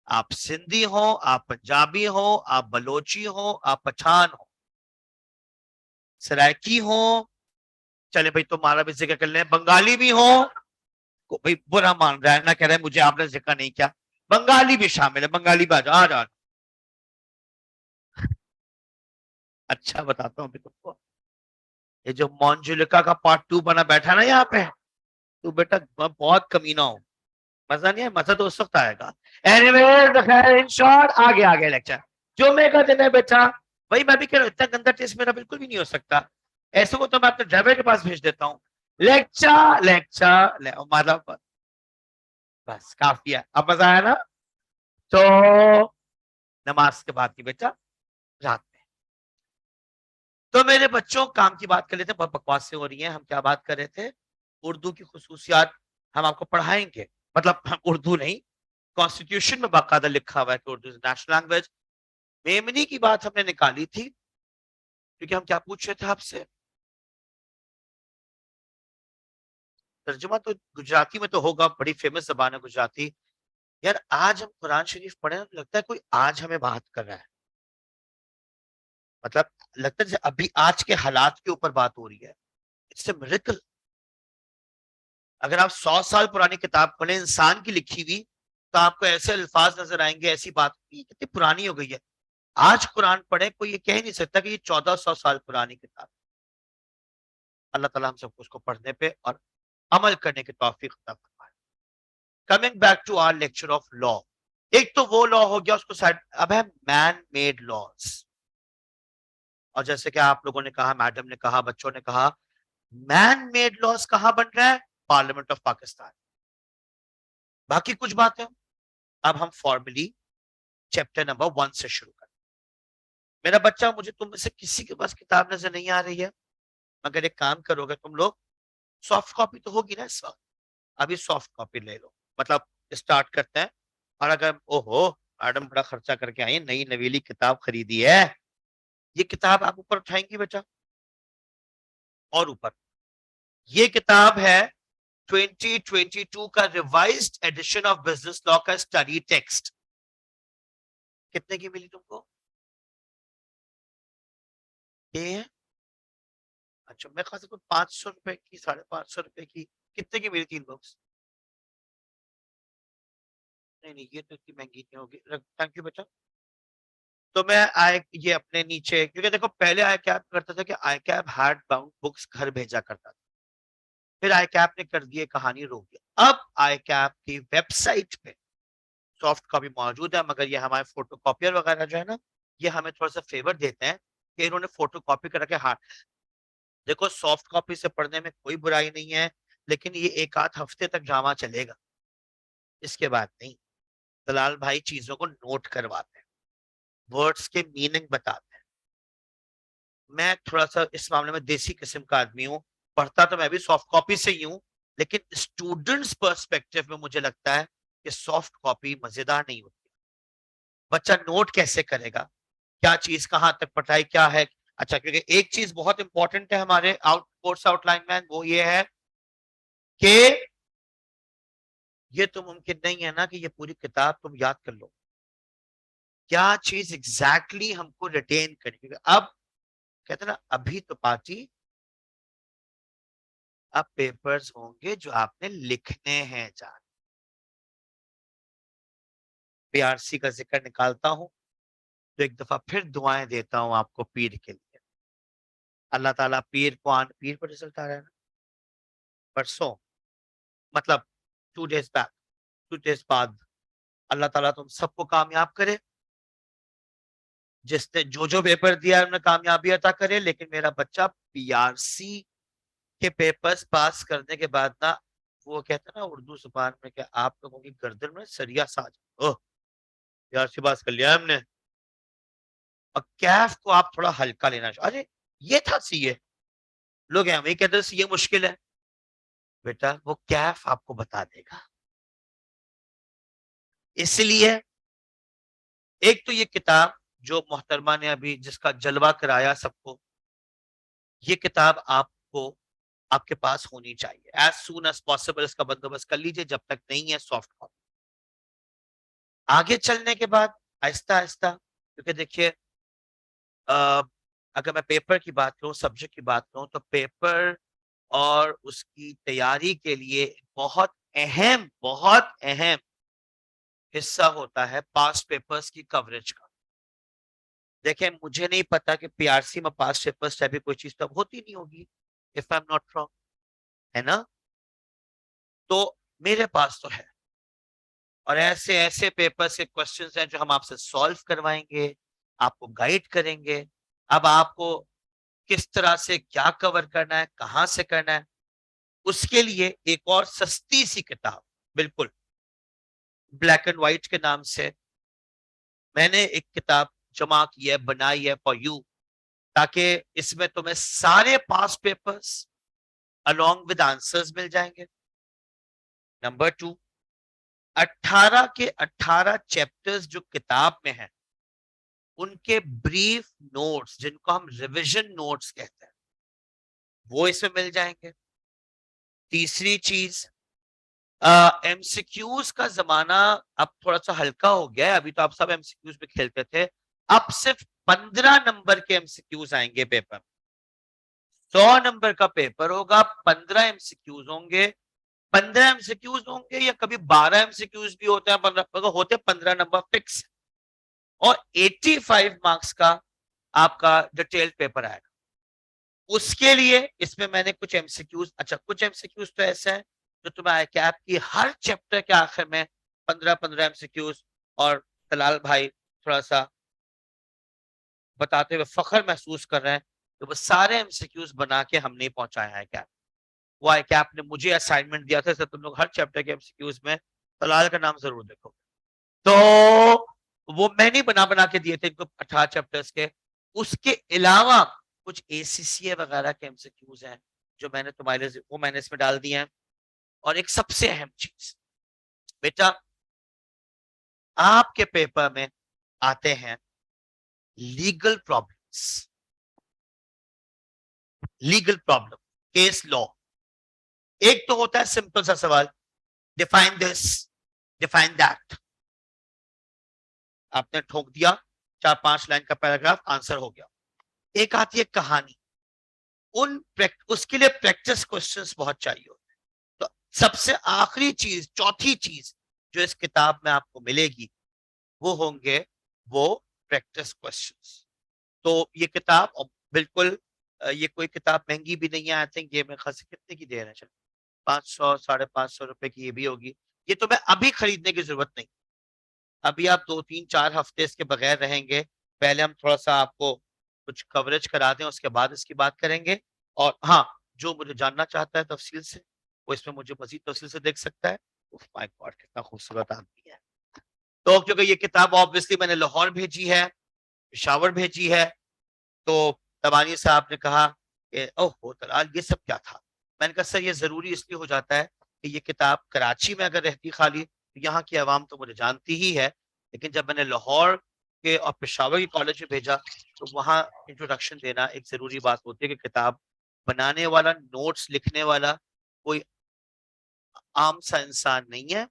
आप सिंधी हो, आप पंजाबी हो, आप बलोची हो, आप पठान हो, सराइकी हो, चले भाई तुम्हारा भी जिक्र कर ले, बंगाली भी हो, भाई बुरा मान रहा है ना, कह रहे हैं मुझे आपने जिक्र नहीं किया, बंगाली भी शामिल है, बंगाली भी आ जाओ। अच्छा बताता हूँ अभी तुमको, ये जो मॉन्जुलिका का पार्ट 2 बना बैठा ना यहाँ पे, तू बेटा बहुत कमीना हो, मजा नहीं है, मजा तो उस वक्त आएगा। एनीवेज खैर इन शॉर्ट आगे आगे लेक्चर, जुम्मे का दिन है बेटा, भाई मैं भी कह रहा हूँ इतना गंदा टेस्ट मेरा बिल्कुल भी नहीं हो सकता, ऐसे को तो मैं अपने ड्राइवर के पास भेज देता हूँ। लेक्चर लेक्चर मतलब बस काफी है, अब मजा आया ना? तो नमाज के बाद की बेटा रात में, तो मेरे बच्चों काम की बात कर लेते हैं, बहुत बकवास से हो रही है, हम क्या बात कर रहे थे? उर्दू की खुसूसियात हम आपको पढ़ाएंगे, मतलब हम उर्दू नहीं, कॉन्स्टिट्यूशन में बाकायदा लिखा हुआ है कि Urdu is national language. Memoni की बात हमने निकाली थी क्योंकि हम क्या पूछ रहे थे आपसे, तर्जुमा तो गुजराती में तो होगा, बड़ी फेमस जबान है गुजराती। यार आज हम कुरान शरीफ पढ़े तो लगता है कोई आज हमें बात कर रहा है, मतलब लगता है जैसे अभी आज के हालात के ऊपर बात हो रही है। It's a miracle. अगर आप 100 साल पुरानी किताब पढ़े इंसान की लिखी हुई, तो आपको ऐसे अल्फाज नजर आएंगे, ऐसी बात कितनी पुरानी हो गई है। आज कुरान पढ़े कोई ये कह ही नहीं सकता कि ये 1400 साल पुरानी किताब। अल्लाह ताला हम सबको उसको पढ़ने पे और अमल करने की तौफीक अता फरमाए। Coming back to our lecture of law, एक तो वो लॉ हो गया, उसको साइड, अब है मैन मेड लॉज। और जैसे कि आप लोगों ने कहा, मैडम ने कहा, बच्चों ने कहा, मैन मेड लॉज कहां बन रहा है? Parliament of Pakistan. बाकी कुछ बात है, अब हम फॉर्मली चैप्टर नंबर 1 से शुरू करें। मेरा बच्चा, मुझे तुम में से किसी के पास किताब नजर नहीं आ रही है? अगर एक काम करोगे तुम लोग, सॉफ्ट कॉपी तो होगी ना इस वक्त, अभी सॉफ्ट कॉपी ले लो, मतलब स्टार्ट करते हैं। और अगर ओहो मैडम बड़ा खर्चा करके आई, नई नवेली किताब खरीदी है, ये किताब आप ऊपर उठाएंगी बेटा, और ऊपर ये किताब है 2022 का revised edition of business law का स्टडी टेक्स्ट। कितने की मिली तुमको? ये है, अच्छा मैं खास 500 रुपए की, 550 रुपए की, कितने की मिली? 3 बुक्स? नहीं नहीं, ये तो इतनी महंगी नहीं होगी, थैंक यू बेटा। तो मैं आई ये अपने नीचे, क्योंकि देखो पहले आई कैब करता था कि आई कैब हार्ड बाउंड बुक्स घर भेजा करता था, फिर आई कैप ने कर दी कहानी रोक दिया। अब आई कैप की वेबसाइट पे सॉफ्ट कॉपी मौजूद है, मगर ये हमारे फोटो कॉपियर वगैरह जो है ना, ये हमें थोड़ा सा फेवर देते हैं कि इन्होंने फोटो कॉपी कर रखे। हाँ देखो, सॉफ्ट कॉपी से पढ़ने में कोई बुराई नहीं है, लेकिन ये एक आध हफ्ते तक ड्रामा चलेगा, इसके बाद नहीं। दलाल भाई चीजों को नोट करवाते हैं, वर्ड्स के मीनिंग बताते हैं। मैं थोड़ा सा इस मामले में देसी किस्म का आदमी हूँ, पढ़ता तो मैं भी सॉफ्ट कॉपी से ही हूँ, लेकिन स्टूडेंट्स पर्सपेक्टिव में मुझे लगता है कि सॉफ्ट कॉपी मजेदार नहीं होती। बच्चा नोट कैसे करेगा, क्या चीज कहां तक पढ़ाई क्या है। अच्छा, क्योंकि एक चीज बहुत इंपॉर्टेंट है हमारे कोर्स आउटलाइन में, वो ये है कि ये तो मुमकिन नहीं है ना कि ये पूरी किताब तुम याद कर लो। क्या चीज एग्जैक्टली हमको रिटेन करनी, क्योंकि अब कहते हैं ना, अभी तो पार्टी, अब पेपर्स होंगे जो आपने लिखने हैं। जान पीआरसी का जिक्र निकालता हूं तो एक दफा फिर दुआएं देता हूं आपको पीर के लिए। अल्लाह ताला पीर को आन, पीर पर रिजल्ट आ रहा है ना परसों, मतलब 2 डेज बैक, 2 डेज बाद अल्लाह ताला तुम सबको कामयाब करे, जिसने जो जो पेपर दिया है उन्हें कामयाबी अता करे। लेकिन मेरा बच्चा पीआरसी के पेपर्स पास करने के बाद ना, वो कहते हैं ना उर्दू जुबान में, कि आप लोगों की गर्दन में सरिया साज, ओह पीआरसी पास कर लिया हमने। और कैफ को आप थोड़ा हल्का लेना चाहिए। अरे ये था सीए, लोग हैं वही कहते हैं सीए मुश्किल है। बेटा वो कैफ आपको बता देगा। इसलिए एक तो ये किताब जो मोहतरमा ने अभी जिसका जलवा कराया सबको, ये किताब आपको आपके पास होनी चाहिए एज सून एज पॉसिबल। इसका बंदोबस्त कर लीजिए जब तक नहीं है सॉफ्ट कॉपी। आगे चलने के बाद आहिस्ता आहिस्ता, क्योंकि देखिए अगर मैं पेपर की बात करूं, सब्जेक्ट की बात करूं, तो पेपर और उसकी तैयारी के लिए बहुत अहम हिस्सा होता है पास्ट पेपर्स की कवरेज का। देखें, मुझे नहीं पता कि पीआरसी में पास्ट पेपर्स टाइप की कोई चीज तब होती नहीं होगी, if I am not wrong, है ना? तो मेरे पास तो है, और ऐसे ऐसे पेपर्स के क्वेश्चंस हैं जो हम आपसे सॉल्व करवाएंगे, आपको गाइड करेंगे। अब आपको किस तरह से क्या कवर करना है, कहां से करना है, उसके लिए एक और सस्ती सी किताब, बिल्कुल ब्लैक एंड व्हाइट के नाम से मैंने एक किताब जमा की है, बनाई है फॉर यू, ताकि इसमें तुम्हें सारे पास पेपर्स अलोंग विद आंसर्स मिल जाएंगे। नंबर 2, 18 के 18 चैप्टर्स जो किताब में है, उनके ब्रीफ नोट्स, जिनको हम रिवीजन नोट्स कहते हैं, वो इसमें मिल जाएंगे। तीसरी चीज, एमसीक्यूज का जमाना अब थोड़ा सा हल्का हो गया है। अभी तो आप सब एमसीक्यूज पे खेलते थे, अब सिर्फ 15 नंबर के एमसीक्यूज आएंगे पेपर। 100 नंबर का पेपर होगा, 15 एमसीक्यूज होंगे। 15 एमसीक्यूज होंगे या कभी 12 एमसीक्यूज भी होते हैं, 15 होते 15 नंबर फिक्स, और 85 मार्क्स का आपका डिटेल्ड पेपर आएगा। उसके लिए इसमें मैंने कुछ एमसीक्यूज, अच्छा कुछ एमसीक्यूज तो ऐसे हैं जो तुम्हें कैप की हर चैप्टर के आखिर में 15-15 एमसीक्यूज, और तलाल भाई थोड़ा सा बताते हुए फख्र महसूस कर रहे हैं कि वो सारे एमसीक्यूज बना के हमने पहुंचाया है कैप। वो आई कैप ने मुझे असाइनमेंट दिया था, तुम लोग हर चैप्टर के एमसीक्यूज में तलाल का नाम जरूर देखो। तो वो मैंने बना बना के दिए थे इनको 18 चैप्टर्स के। उसके अलावा कुछ एसीसीए वगैरह के एमसीक्यूज हैं जो मैंने तुम्हारे वो मैंने इसमें डाल दिए हैं। और एक सबसे अहम चीज, बेटा आपके पेपर में आते हैं legal problems, legal problem, case law. एक तो होता है सिंपल सा सवाल, डिफाइन दिस, डिफाइन दैट, आपने ठोक दिया, 4-5 लाइन का पैराग्राफ, आंसर हो गया। एक आती है कहानी, उसके लिए प्रैक्टिस क्वेश्चंस बहुत चाहिए होते हैं। तो सबसे आखिरी चीज, चौथी चीज जो इस किताब में आपको मिलेगी, वो होंगे वो प्रैक्टिस क्वेश्चंस। तो ये किताब बिल्कुल, ये कोई किताब महंगी भी नहीं है। आई थिंक ये मेरे ख्याल से कितने की दे रहे हैं, 500 ₹550 की ये भी होगी। ये तो मैं अभी खरीदने की जरूरत नहीं, अभी आप 2-3-4 हफ्ते इसके बगैर रहेंगे। पहले हम थोड़ा सा आपको कुछ कवरेज करा दें, उसके बाद इसकी बात करेंगे। और हाँ, जो मुझे जानना चाहता है तफसील से, वो इसमें मुझे मजीद तफसील से देख सकता है। माय गॉड, कितना खूबसूरत आदमी है। तो क्योंकि ये किताब ऑब्वियसली मैंने लाहौर भेजी है, पेशावर भेजी है, तो तबानी साहब ने कहा कि ओह तलाल, ये सब क्या था। मैंने कहा सर, ये जरूरी इसलिए हो जाता है कि ये किताब कराची में अगर रहती खाली, तो यहाँ की आवाम तो मुझे जानती ही है, लेकिन जब मैंने लाहौर के और पेशावर के कॉलेज में भेजा, तो वहाँ इंट्रोडक्शन देना एक जरूरी बात होती है कि किताब बनाने वाला, नोट्स लिखने वाला कोई आम सा इंसान नहीं है,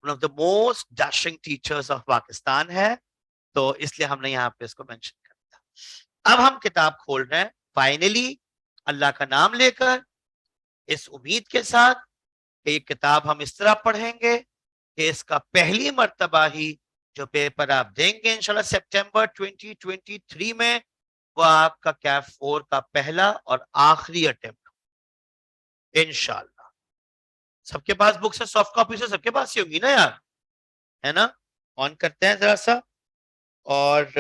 one of the most dashing teachers of Pakistan है, तो इसलिए हमने यहाँ पे इसको मेंशन कर दिया। अब हम किताब खोल रहे हैं फाइनली, अल्लाह का नाम लेकर, इस उम्मीद के साथ कि ये किताब हम इस तरह पढ़ेंगे कि इसका पहली मर्तबा ही जो पेपर आप देंगे इंशाल्लाह सितंबर 2023 में, वो आपका कैफ 4 का पहला और आखिरी अटेम्प्ट इंशाल्लाह। सबके पास बुक्स है, सॉफ्ट कॉपी से सबके पास ही होगी ना यार, है ना। ऑन करते हैं जरा सा। और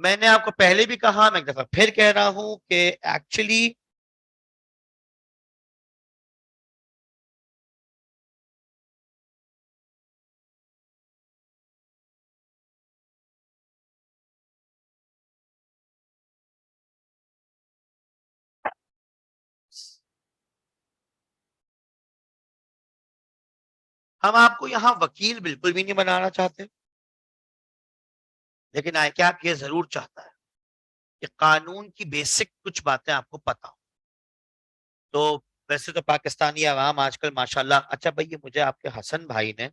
मैंने आपको पहले भी कहा, मैं एक दफा फिर कह रहा हूं कि एक्चुअली हम आपको यहां वकील बिल्कुल भी नहीं बनाना चाहते, लेकिन आई कैप ये जरूर चाहता है कि कानून की बेसिक कुछ बातें आपको पता हो। तो वैसे तो पाकिस्तानी आवाम आजकल माशाल्लाह, अच्छा भाई, ये मुझे आपके हसन भाई ने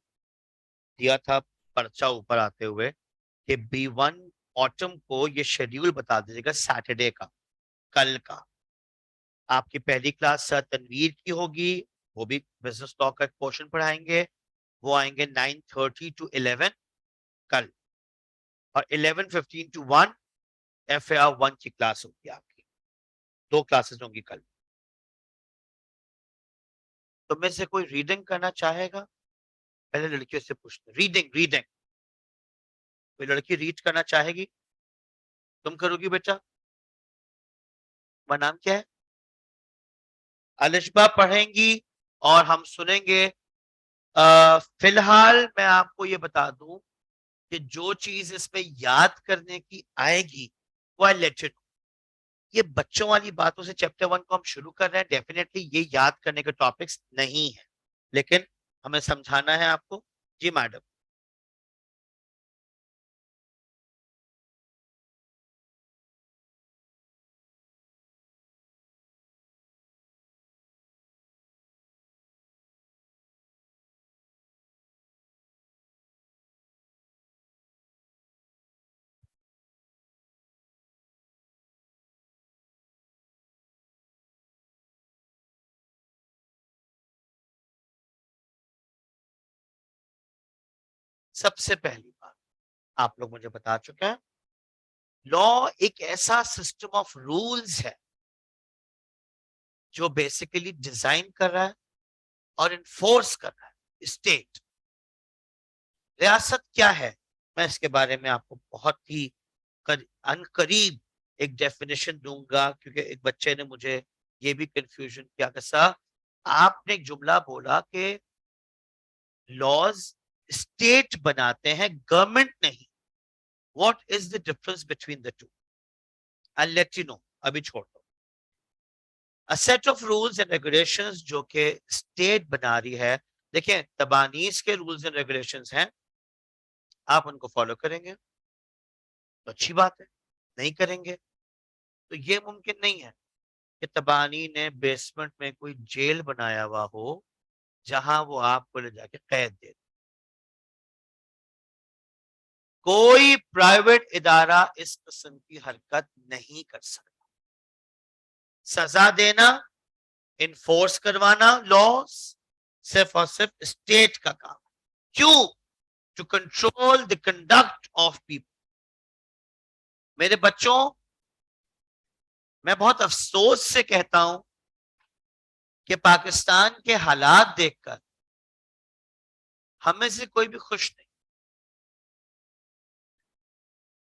दिया था पर्चा ऊपर आते हुए कि B1 ऑटम को ये शेड्यूल बता दीजिएगा सैटरडे का, कल का। आपकी पहली क्लास सर तनवीर की होगी, वो भी बिजनेस लॉ का एक पोर्शन पढ़ाएंगे। वो आएंगे 9:30 to 11 कल, और 11:15 to 1 FAR 1 की क्लास होगी आपकी। 2 क्लासेस होंगी कल। तो में से कोई रीडिंग करना चाहेगा? पहले लड़कियों से पूछते, रीडिंग रीडिंग कोई लड़की रीड करना चाहेगी? तुम करोगी बेटा? तुम्हारा नाम क्या है? अलिशबा पढ़ेंगी और हम सुनेंगे। फिलहाल मैं आपको ये बता दूं कि जो चीज इसमें याद करने की आएगी वो आई लेट इट। ये बच्चों वाली बातों से चैप्टर 1 को हम शुरू कर रहे हैं, डेफिनेटली ये याद करने के टॉपिक्स नहीं है, लेकिन हमें समझाना है आपको। जी मैडम। सबसे पहली बात आप लोग मुझे बता चुके हैं, लॉ एक ऐसा सिस्टम ऑफ रूल्स है जो बेसिकली डिजाइन कर रहा है और इन्फोर्स कर रहा है स्टेट। रियासत क्या है, मैं इसके बारे में आपको बहुत ही अनकरीब एक डेफिनेशन दूंगा, क्योंकि एक बच्चे ने मुझे ये भी कंफ्यूजन किया कि सर आपने एक जुमला बोला कि लॉज स्टेट बनाते हैं, गवर्नमेंट नहीं। What is the difference between the two? I let you know, अभी छोड़ दो। A set of rules and regulations जो कि स्टेट बना रही है। देखिए, तबानीस के रूल्स एंड रेगुलेशंस हैं, आप उनको फॉलो करेंगे तो अच्छी बात है, नहीं करेंगे तो ये मुमकिन नहीं है कि तबानी ने बेसमेंट में कोई जेल बनाया हुआ हो जहां वो आपको ले जाके कैद दे। कोई प्राइवेट इदारा इस किस्म की हरकत नहीं कर सकता। सजा देना, इन्फोर्स करवाना लॉस सिर्फ और सिर्फ स्टेट का काम। क्यों? To control the conduct of people. मेरे बच्चों, मैं बहुत अफसोस से कहता हूं कि पाकिस्तान के हालात देखकर हमें से कोई भी खुश नहीं,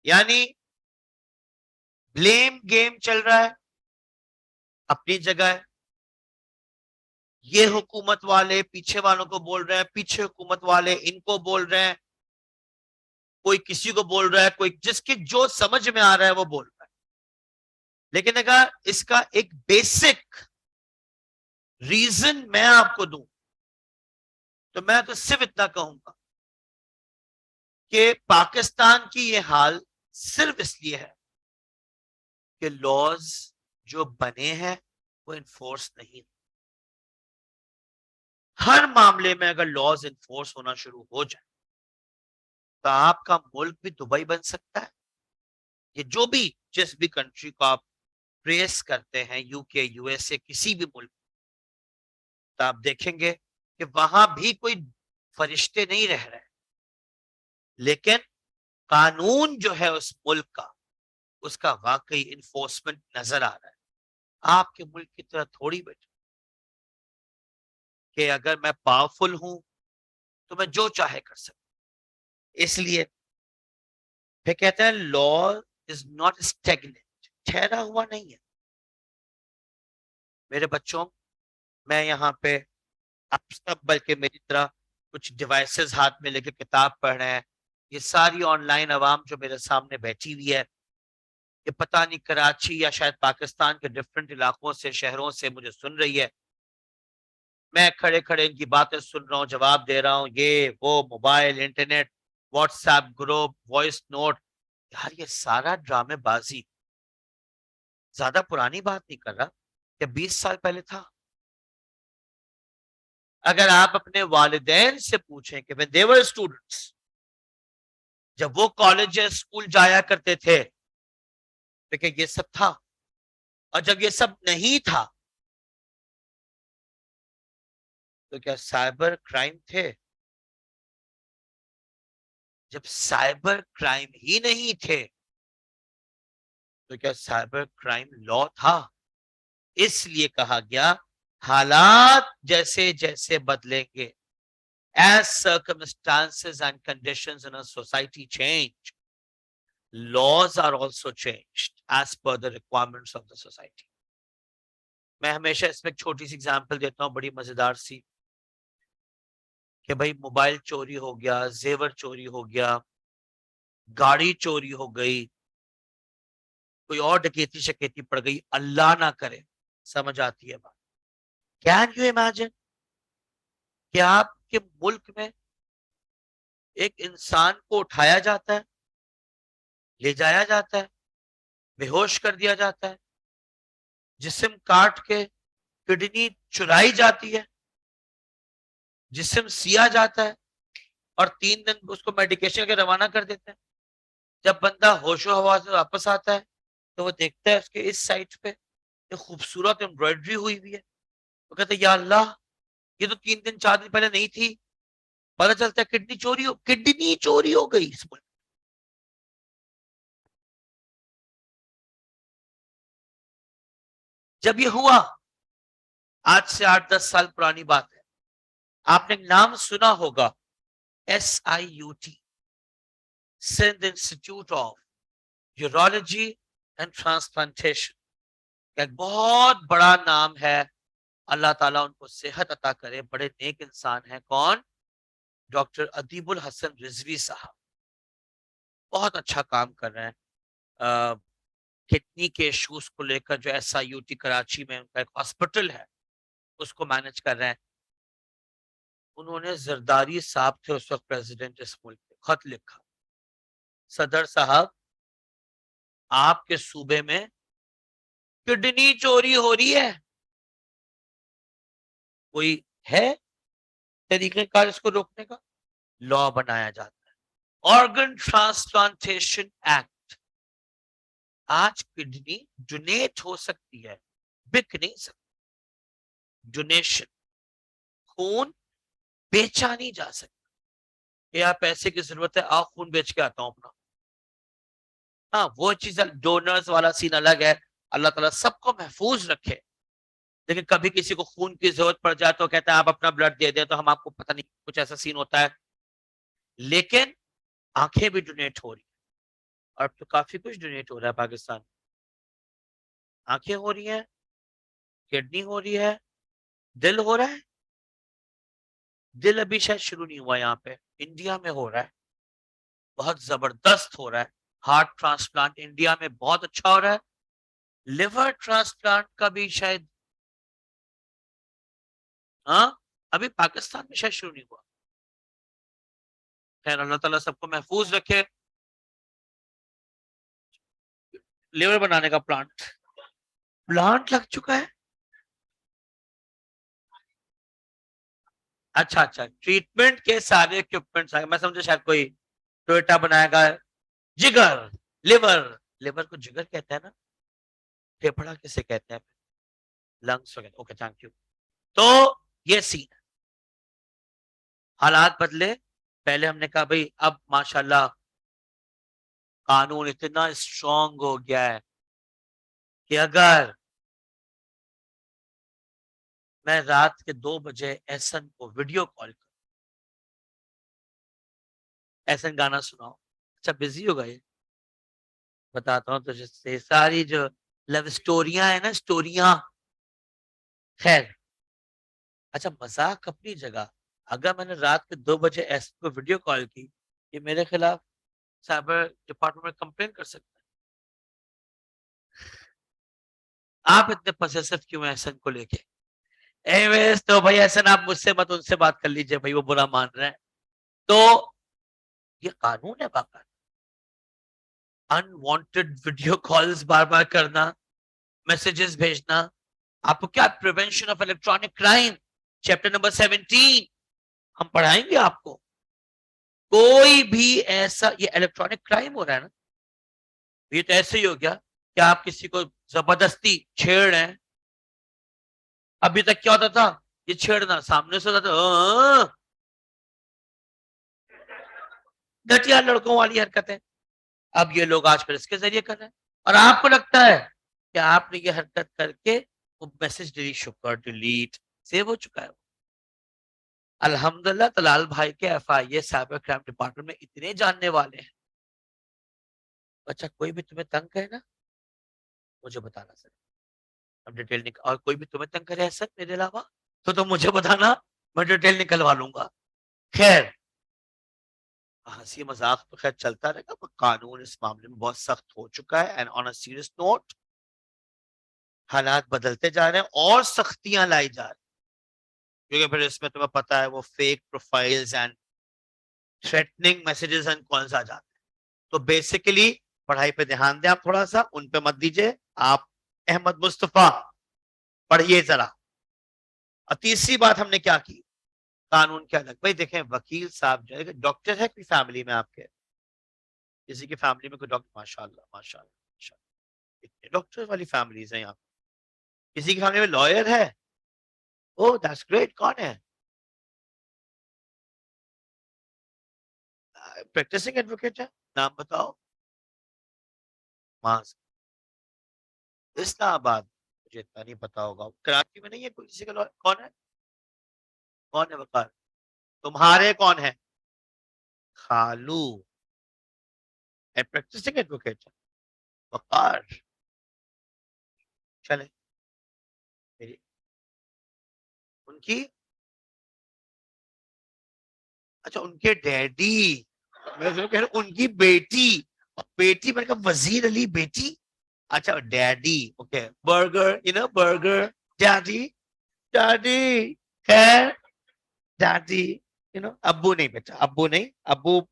यानी ब्लेम गेम चल रहा है, अपनी जगह है। ये हुकूमत वाले पीछे वालों को बोल रहे हैं, पीछे हुकूमत वाले इनको बोल रहे हैं, कोई किसी को बोल रहा है, कोई जिसकी जो समझ में आ रहा है वो बोल रहा है। लेकिन अगर इसका एक बेसिक रीजन मैं आपको दूं तो मैं तो सिर्फ इतना कहूंगा कि पाकिस्तान की ये हाल सिर्फ इसलिए है कि लॉज जो बने हैं वो इन्फोर्स नहीं। हर मामले में अगर लॉज इन्फोर्स होना शुरू हो जाए तो आपका मुल्क भी दुबई बन सकता है। ये जो भी जिस भी कंट्री को आप प्रेस करते हैं, यूके, यूएसए, किसी भी मुल्क, तो आप देखेंगे कि वहां भी कोई फरिश्ते नहीं रह रहे, लेकिन कानून जो है उस मुल्क का, उसका वाकई इन्फोर्समेंट नजर आ रहा है। आपके मुल्क की तरह थोड़ी बेटा कि अगर मैं पावरफुल हूं तो मैं जो चाहे कर सकता। इसलिए फिर कहते हैं लॉ इज नॉट स्टेगनेंट, ठहरा हुआ नहीं है। मेरे बच्चों, मैं यहाँ पे आप सब बल्कि मेरी तरह कुछ डिवाइसेस हाथ में लेके किताब पढ़ रहे हैं। ये सारी ऑनलाइन अवाम जो मेरे सामने बैठी हुई है, ये पता नहीं कराची या शायद पाकिस्तान के डिफरेंट इलाकों से, शहरों से मुझे सुन रही है। मैं खड़े खड़े इनकी बातें सुन रहा हूँ, जवाब दे रहा हूँ, ये वो mobile, internet, WhatsApp group, voice note. यार ये सारा ड्रामेबाजी, ज्यादा पुरानी बात नहीं कर रहा, कि 20 साल पहले था। अगर आप अपने वालिदैन से पूछें कि व्हेन दे वर स्टूडेंट्स, जब वो कॉलेज या स्कूल जाया करते थे तो क्या ये सब था? और जब ये सब नहीं था तो क्या साइबर क्राइम थे? जब साइबर क्राइम ही नहीं थे तो क्या साइबर क्राइम लॉ था? इसलिए कहा गया हालात जैसे जैसे बदलेंगे, as circumstances and conditions in a society change, laws are also changed as per the requirements of the society. मैं हमेशा इसमें एक छोटी सी एग्जांपल देता हूं, बड़ी मजेदार सी, कि भाई मोबाइल चोरी हो गया, जेवर चोरी हो गया, गाड़ी चोरी हो गई, कोई और डकैती शकेती पड़ गई, अल्लाह ना करे, समझ आती है बात? कैन यू इमेजिन कि आपके मुल्क में एक इंसान को उठाया जाता है, ले जाया जाता है, बेहोश कर दिया जाता है, जिस्म काट के किडनी चुराई जाती है, जिस्म सिया जाता है, और 3 दिन उसको मेडिकेशन के रवाना कर देते हैं। जब बंदा होशो हवास से वापस आता है तो वो देखता है उसके इस साइड पे एक खूबसूरत एम्ब्रॉयडरी हुई हुई है। वो कहते हैं या अल्लाह, ये तो 3 दिन 4 दिन पहले नहीं थी। पता चलता है किडनी चोरी हो गई इस मुल्क। जब ये हुआ, आज से 8-10 साल पुरानी बात है, आपने नाम सुना होगा, SIUT, Sindh institute of urology and transplantation. एक बहुत बड़ा नाम है, अल्लाह ताला उनको सेहत अता करे, बड़े नेक इंसान है। कौन? डॉक्टर अदीबुल हसन रिजवी साहब, बहुत अच्छा काम कर रहे हैं। किडनी के इश्यूज को लेकर जो SIUT कराची में उनका एक हॉस्पिटल है, उसको मैनेज कर रहे हैं। उन्होंने जरदारी साहब थे उस वक्त प्रेसिडेंट इस मुल्क के, खत लिखा, सदर साहब आपके सूबे में किडनी चोरी हो रही है, कोई है तरीकेकार इसको रोकने का? लॉ बनाया जाता है, ऑर्गन ट्रांसप्लांटेशन एक्ट। आज किडनी डोनेट हो सकती है, बिक नहीं सकती। डोनेशन, खून बेचा नहीं जा सकता। या पैसे की जरूरत है, आओ खून बेच के आता हूं अपना। हाँ वो चीज, डोनर्स वाला सीन अलग है, अल्लाह ताला सबको महफूज रखे। लेकिन कभी किसी को खून की जरूरत पड़ जाए तो कहता है आप अपना ब्लड दे दें, तो हम आपको, पता नहीं कुछ ऐसा सीन होता है। लेकिन आंखें भी डोनेट हो रही है, और तो काफी कुछ डोनेट हो रहा है पाकिस्तान। आंखें हो रही हैं, किडनी हो रही है, दिल हो रहा है। दिल अभी शायद शुरू नहीं हुआ यहाँ पे, इंडिया में हो रहा है, बहुत जबरदस्त हो रहा है। हार्ट ट्रांसप्लांट इंडिया में बहुत अच्छा हो रहा है। लिवर ट्रांसप्लांट का भी शायद, हाँ, अभी पाकिस्तान में शायद शुरू नहीं हुआ। खैर, अल्लाह ताला सबको महफूज रखे। लिवर बनाने का प्लांट प्लांट लग चुका है। अच्छा अच्छा, ट्रीटमेंट के सारे इक्विपमेंट्स आ गए। मैं समझा शायद कोई टोयोटा बनाएगा। जिगर, लिवर, लिवर को जिगर कहते हैं ना, फेफड़ा किसे कहते हैं, लंग्स वगैरह। Okay, thank you. तो ये सीन, हालात बदले। पहले हमने कहा भाई अब माशाल्लाह कानून इतना स्ट्रांग हो गया है कि अगर मैं रात के 2 बजे एहसन को वीडियो कॉल कर, एहसन गाना सुनाओ, अच्छा बिजी होगा ये, बताता हूँ तुझे से सारी जो लव स्टोरियां है ना, स्टोरियां। खैर, अच्छा मजाक अपनी जगह, अगर मैंने रात के 2 बजे एहसन को वीडियो कॉल की, ये मेरे खिलाफ साइबर डिपार्टमेंट में कंप्लेन कर सकते हैं। आप इतने पजेसिव क्यों हैं एहसन को लेके? एनीवेज, तो भाई एहसन आप मुझसे मत, उनसे बात कर लीजिए भाई, वो बुरा मान रहे हैं। तो ये कानून है बाका, अनवांटेड वीडियो कॉल्स बार बार करना, मैसेजेस भेजना। आपको क्या, prevention of electronic crime chapter number 17 हम पढ़ाएंगे आपको। कोई भी ऐसा, ये इलेक्ट्रॉनिक क्राइम हो रहा है ना, ये तो ऐसे ही हो गया कि आप किसी को जबरदस्ती छेड़ रहे हैं। अभी तक क्या होता था, ये छेड़ना सामने से होता था, घटिया लड़कों वाली हरकतें। अब ये लोग आजकल इसके जरिए कर रहे हैं, और आपको लगता है कि आपने ये हरकत करके वो मैसेज डिलीट सेव हो चुका है। अल्हम्दुलिल्लाह तलाल भाई के एफआईए साइबर क्राइम डिपार्टमेंट में इतने जानने वाले हैं। अच्छा, कोई भी तुम्हें तंग करे ना, मुझे बताना सर, अब डिटेल निकल, और कोई भी तुम्हें तंग करे सर मेरे अलावा, तो तुम मुझे बताना, मैं डिटेल निकलवा लूंगा। खैर, हंसी मजाक तो खैर चलता रहेगा, पर कानून इस मामले में बहुत सख्त हो चुका है। And on a serious note, हालात बदलते जा रहे हैं और सख्तियां लाई जा रही, क्योंकि फिर इसमें तुम्हें पता है वो fake profiles and threatening messages and calls आ जाते हैं। तो बेसिकली पढ़ाई पे ध्यान दें आप, थोड़ा सा उन पे मत दीजिए आप। अहमद मुस्तफा, पढ़िए जरा। और तीसरी बात हमने क्या की, कानून क्या अलग। भाई देखें, वकील साहब जो है, डॉक्टर है कोई फैमिली में आपके, किसी की फैमिली में कोई डॉक्टर, माशाल्लाह माशाल्लाह माशाल्लाह, इतने डॉक्टर वाली फैमिलीज हैं यहाँ। किसी की फैमिली में लॉयर है, ओ दैट्स ग्रेट। कौन है? प्रैक्टिसिंग एडवोकेट है, नाम बताओ। मास, इस्लामाबाद, मुझे इतना नहीं पता होगा। कराची में नहीं है कोई किसी का लॉयर? कौन है, कौन है वकार? तुम्हारे कौन है? खालू है, प्रैक्टिसिंग एडवोकेट है वकार। चले, मेरी उनकी, अच्छा उनके डैडी, मैं जो कह रहा हूँ उनकी बेटी। बेटी मैंने कहा वजीर अली बेटी, अच्छा daddy, okay. Burger, burger, daddy, daddy. खैर, डैडी, अब्बू नहीं बेटा, अब्बू नहीं, अब्बू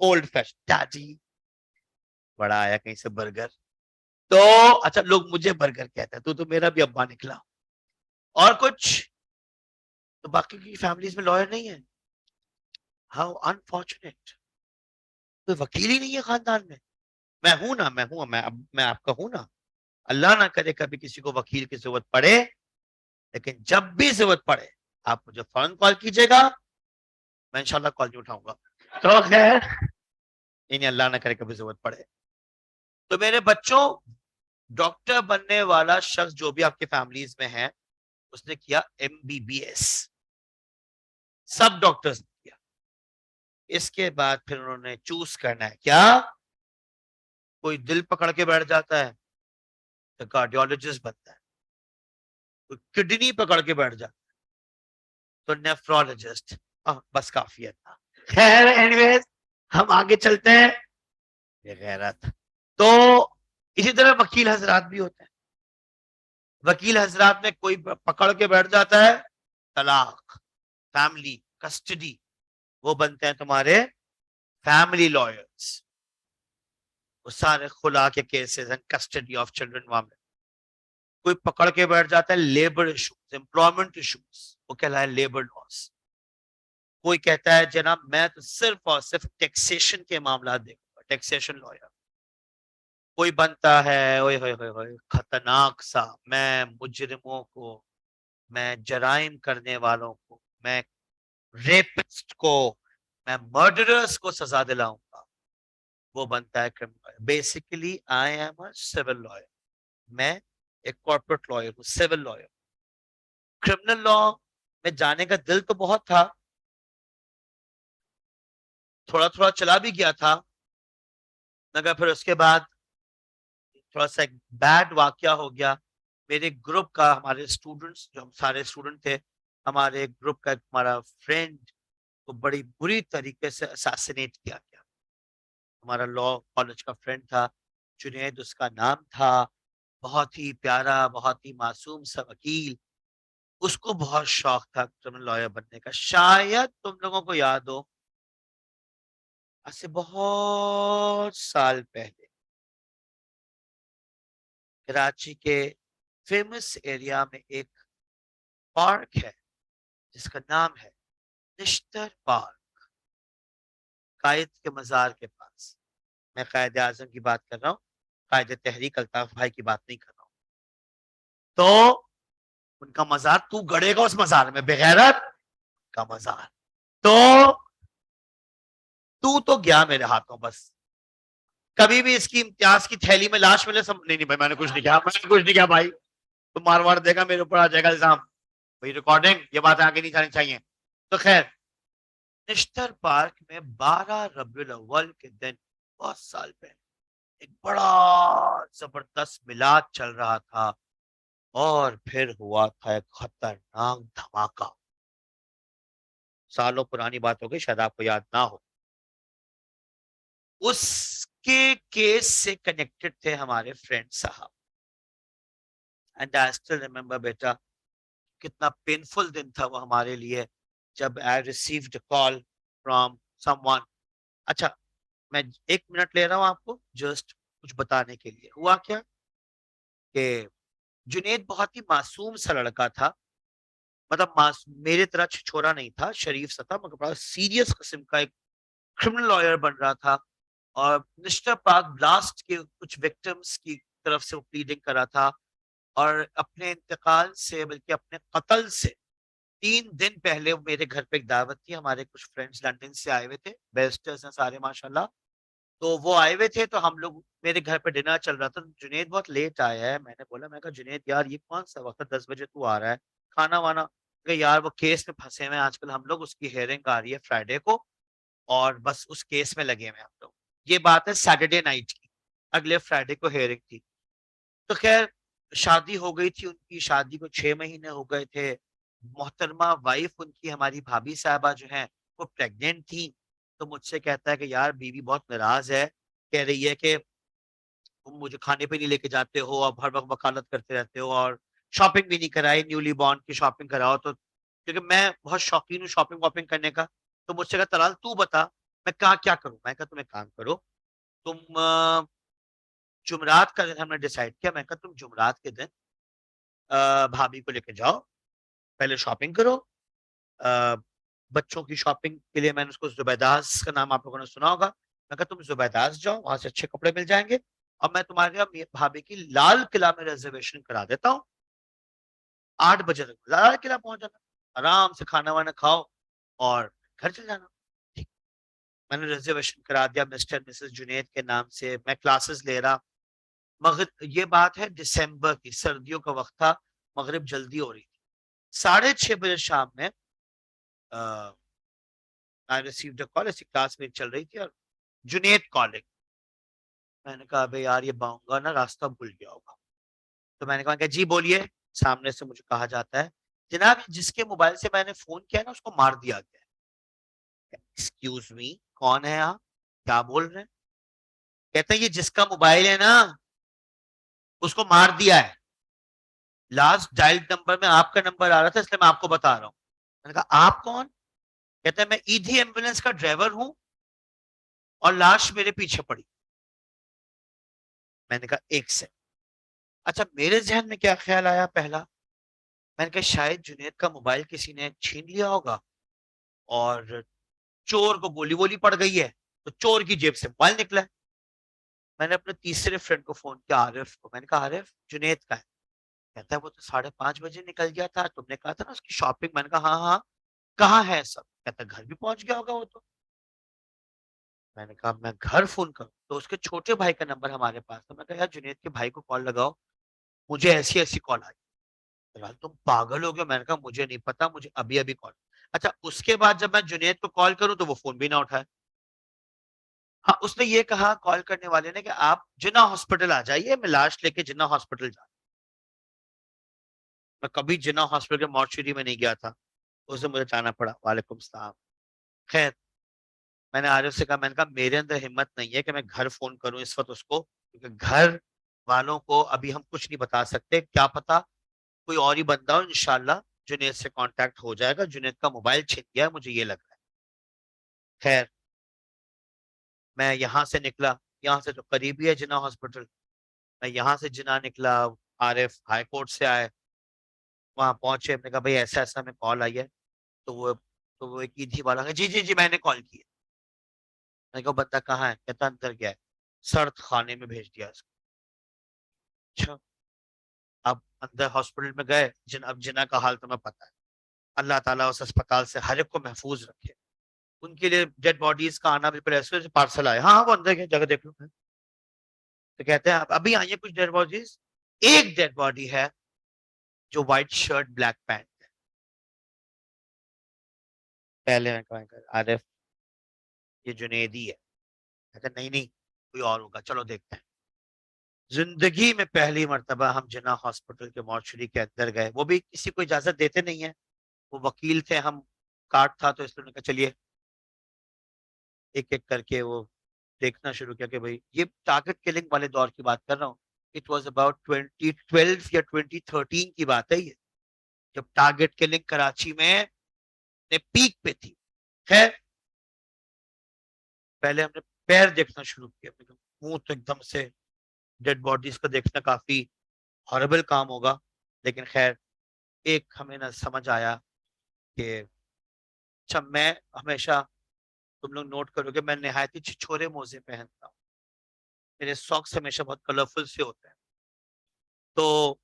ओल्ड फैशन, डैडी। बड़ा आया कहीं से बर्गर। तो अच्छा, लोग मुझे बर्गर कहते हैं, तो मेरा भी अब्बा निकला। और कुछ? तो बाकी की फैमिलीज में लॉयर नहीं है। हाउ अनफॉर्चुनेट, कोई वकील ही नहीं है खानदान में। मैं हूं ना, मैं हूं, मैं आपका हूं ना। अल्लाह ना करे कभी किसी को वकील की जरूरत पड़े, लेकिन जब भी जरूरत पड़े आप मुझे फौरन कॉल कीजिएगा, मैं इंशाल्लाह कॉल नहीं उठाऊंगा। तो खैर, इन्हें अल्लाह ना करे कभी जरूरत पड़े। तो मेरे बच्चों, डॉक्टर बनने वाला शख्स जो भी आपके फैमिलीज में है, उसने किया MBBS, सब डॉक्टर्स ने किया। इसके बाद फिर उन्होंने चूज करना है क्या, कोई दिल पकड़ के बैठ जाता है तो कार्डियोलॉजिस्ट बनता है, कोई किडनी पकड़ के बैठ जाता है तो नेफ्रोलॉजिस्ट। बस काफी है था। खैर एनीवेज, हम आगे चलते हैं। ये गैरत। तो इसी तरह वकील हजरात भी होते हैं। वकील हजरात में कोई पकड़ के बैठ जाता है, तलाक, फैमिली, कस्टडी, वो बनते हैं तुम्हारे फैमिली लॉयर्स। वो सारे खुला के cases and custody of children मामले। कोई पकड़ के बैठ जाता है लेबर इशूज, एम्प्लॉयमेंट इशूज, वो कहलाए लेबर लॉस। कोई कहता है जनाब मैं तो सिर्फ और सिर्फ टैक्सेशन के मामला देखूंगा, टैक्सेशन लॉयर। कोई बनता है ओए होए होए होए खतरनाक सा, मैं मुजरिमों को, मैं जराइम करने वालों को, मैं रेपिस्ट को, मैं मर्डरर्स को सजा दिलाऊंगा, वो बनता है criminal lawyer. Basically I am a civil lawyer, मैं एक कॉर्पोरेट लॉयर हूँ, सिविल लॉयर। क्रिमिनल लॉ में जाने का दिल तो बहुत था, थोड़ा थोड़ा चला भी गया था, मगर फिर उसके बाद थोड़ा सा एक बैड वाकया हो गया। मेरे ग्रुप का, हमारे स्टूडेंट्स, जो हम सारे स्टूडेंट थे, हमारे ग्रुप का हमारा फ्रेंड को बड़ी बुरी तरीके से असैसिनेट किया गया। हमारा लॉ कॉलेज का फ्रेंड था, जुनैद उसका नाम था, बहुत ही प्यारा, बहुत ही मासूम सा वकील। उसको बहुत शौक था क्रिमिनल लॉयर बनने का। शायद तुम लोगों को याद हो, आज से बहुत साल पहले कराची के फेमस एरिया में एक पार्क है जिसका नाम है निश्तर पार्क, कायद के मजार के पास। मैं कायद आजम की बात कर रहा हूँ, कायद तहरीक अल्ताफ भाई की बात नहीं कर रहा हूँ। तो उनका मजार तू गड़ेगा उस मजार में, बेगैरत का मजार। तो तू तो गया मेरे हाथों बस। कभी भी इसकी इम्तियाज की थैली में लाश मिले नहीं नहीं भाई मैंने कुछ नहीं किया, मैंने कुछ नहीं किया भाई, तो मार वार देगा, मेरे ऊपर आ जाएगा इल्जाम भाई, रिकॉर्डिंग ये बात आगे नहीं जानी चाहिए। तो खैर, निश्तर पार्क में 12 रबीउल अव्वल के दिन बहुत साल पहले एक बड़ा जबरदस्त मिलाद चल रहा था, और फिर हुआ था एक खतरनाक धमाका। सालों पुरानी बात हो गई, शायद आपको याद ना हो। उसके केस से कनेक्टेड थे हमारे फ्रेंड साहब। एंड आई स्टिल रिमेम्बर बेटा, कितना पेनफुल दिन था वो हमारे लिए, जब I received call from someone. अच्छा, मैं 1 मिनट ले रहा हूँ आपको जस्ट कुछ बताने के लिए। हुआ क्या कि जुनेद बहुत ही मासूम सा लड़का था, मतलब मेरे तरह छिछोरा नहीं था, शरीफ सा था, मगर बड़ा सीरियस किस्म का एक क्रिमिनल लॉयर बन रहा था। और मिस्टर पाक ब्लास्ट के कुछ विक्टिम्स की तरफ से वो प्लीडिंग कर रहा था। और अपने इंतकाल से, बल्कि अपने कत्ल से 3 दिन पहले मेरे घर पे एक दावत थी। हमारे कुछ फ्रेंड्स लंदन से आए हुए थे, बेस्टर्स हैं सारे माशाल्लाह। तो वो आए हुए थे, तो हम लोग, मेरे घर पे डिनर चल रहा था। जुनेद बहुत लेट आया है, मैंने बोला, मैं कहा जुनेद यार ये कौन सा वक्त है, 10 बजे तू आ रहा है, खाना वाना। यार वो केस में फंसे हुए हैं आजकल हम लोग, उसकी हेयरिंग आ रही है फ्राइडे को, और बस उस केस में लगे हुए हम लोग। ये बात है सैटरडे नाइट की, अगले फ्राइडे को हेयरिंग थी। तो खैर, शादी हो गई थी उनकी, शादी को 6 महीने हो गए थे। मोहतरमा वाइफ उनकी, हमारी भाभी साहबा जो हैं, वो प्रेग्नेंट थी। तो मुझसे कहता है कि यार बीवी बहुत नाराज है, कह रही है कि तुम मुझे खाने पे नहीं लेके जाते हो, अब हर वक्त वकालत करते रहते हो, और शॉपिंग भी नहीं कराई, न्यूली बॉर्न की शॉपिंग कराओ। तो क्योंकि मैं बहुत शौकीन हूँ शॉपिंग वॉपिंग करने का, तो मुझसे कहा तलाल तू बता मैं कहा क्या करूं। मैं कहा तुम एक काम करो, तुम जुमरात का दिन हमने डिसाइड किया, मैं कहा तुम जुमरात के दिन भाभी को लेके जाओ, पहले शॉपिंग करो। अ, बच्चों की शॉपिंग के लिए मैंने उसको, जुबैदास का नाम आप लोगों ने सुना होगा, मैं कहा तुम जुबैदास जाओ, वहां से अच्छे कपड़े मिल जाएंगे, और मैं तुम्हारे भाभी की लाल किला में रिजर्वेशन करा देता हूँ। 8 बजे तक लाल किला पहुंच जाना, आराम से खाना वाना खाओ और घर चल जाना। ठीक, मैंने रिजर्वेशन करा दिया मिस्टर मिसेस जुनेद के नाम से। मैं क्लासेस ले रहा, मगर ये बात है दिसंबर की, सर्दियों का वक्त था, मगरिब जल्दी हो रही थी। 6:30 शाम में आई रिसीव्ड अ कॉल, ऐसी क्लास में चल रही थी और जुनेद कॉलिंग। मैंने कहा अबे यार ये बाऊंगा ना रास्ता भूल गया होगा। तो मैंने कहा जी बोलिए। सामने से मुझे कहा जाता है जनाब जिसके मोबाइल से मैंने फोन किया ना उसको मार दिया गया। एक्सक्यूज मी, कौन है आप, क्या बोल रहे हैं? कहते हैं ये जिसका मोबाइल है ना उसको मार दिया है। लास्ट डायल नंबर में आपका नंबर आ रहा था इसलिए मैं आपको बता रहा हूँ। मैंने कहा आप कौन? कहते हैं मैं ईडी एम्बुलेंस का ड्राइवर हूं और लाश मेरे पीछे पड़ी। मैंने कहा एक से। अच्छा, मेरे जहन में क्या ख्याल आया पहला, मैंने कहा शायद जुनेद का मोबाइल किसी ने छीन लिया होगा और चोर को गोली वोली पड़ गई है तो चोर की जेब से मोबाइल निकला है। मैंने अपने तीसरे फ्रेंड को फोन किया, आरिफ को। मैंने कहा आरिफ जुनेद का है। कहता है वो तो 5:30 बजे निकल गया था, तुमने कहा था ना उसकी शॉपिंग। मैंने कहा हाँ हाँ, कहाँ है सब? कहता घर भी पहुंच गया होगा वो तो। मैंने कहा मैं घर फोन करूं? तो उसके छोटे भाई का नंबर हमारे पास था। मैं कहा यार जुनेद के भाई को कॉल लगाओ, मुझे ऐसी ऐसी कॉल आई। फिलहाल तुम पागल हो गए। मैंने कहा मुझे नहीं पता, मुझे अभी अभी कॉल। अच्छा, उसके बाद जब मैं जुनेद को कॉल करूं तो वो फोन भी ना उठाए। हाँ, उसने ये कहा कॉल करने वाले ने कि आप जिन्ना हॉस्पिटल आ जाइए, मैं लाश लेके जिन्ना हॉस्पिटल जा। मैं कभी जिन्ना हॉस्पिटल के मॉर्चुरी में नहीं गया था, उस दिन मुझे जाना पड़ा। वालेकुम सलाम। खैर, मैंने आरिफ से कहा, मैंने कहा मेरे अंदर हिम्मत नहीं है कि मैं घर फोन करूं इस वक्त उसको, क्योंकि घर वालों को अभी हम कुछ नहीं बता सकते। क्या पता कोई और ही बंदा हो। इंशाल्लाह जुनेद से कांटेक्ट हो जाएगा। जुनेद का मोबाइल छिन गया है, मुझे ये लग रहा है। खैर, मैं यहाँ से निकला, यहाँ से तो करीबी है जिन्ना हॉस्पिटल। मैं यहाँ से जिन्ना निकला, आरिफ हाई कोर्ट से आए, वहां पहुंचे। हमने कहा भाई ऐसा ऐसा हमें कॉल आई है। तो वो एक ईदी वाला है, जी जी जी मैंने कॉल की है। मैंने कहा बंदा कहाँ है? कहता अंदर गया है, सर्द खाने में भेज दिया उसको। अच्छा, अब अंदर हॉस्पिटल में गए। अब जिना का हाल तुम्हें पता है। अल्लाह ताला उस अस्पताल से हर एक को महफूज रखे। उनके लिए डेड बॉडीज का आना बिल्कुल ऐसे पार्सल आया। हाँ हाँ, वो अंदर गए, जगह देख लो। तो कहते हैं अभी आई है कुछ डेड बॉडीज। एक डेड बॉडी है जो व्हाइट शर्ट ब्लैक पैंट। पहले मैं कहा आरिफ ये जुनेदी है। कहते नहीं नहीं कोई और होगा, चलो देखते हैं। जिंदगी में पहली मर्तबा हम जिन्ना हॉस्पिटल के मॉर्चुरी के अंदर गए। वो भी किसी को इजाजत देते नहीं है, वो वकील थे, हम कार्ड था तो इसलिए उन्होंने कहा चलिए। एक एक करके वो देखना शुरू किया कि भाई ये टारगेट किलिंग वाले दौर की बात कर रहा हूँ। इट वॉज अबाउट 2012 या 2013 की बात है ये, जब टारगेट किलिंग कराची में ने पीक पे थी। खैर, पहले हमने पैर देखना शुरू किया। मुंह तो एकदम से डेड बॉडीज का देखना काफी हॉरेबल काम होगा, लेकिन खैर एक हमें ना समझ आया कि अच्छा, मैं हमेशा, तुम लोग नोट करोगे, मैं निहायत ही छिछोरे मोजे पहनता हूँ। मेरे सॉक्स हमेशा बहुत कलरफुल से होते हैं। तो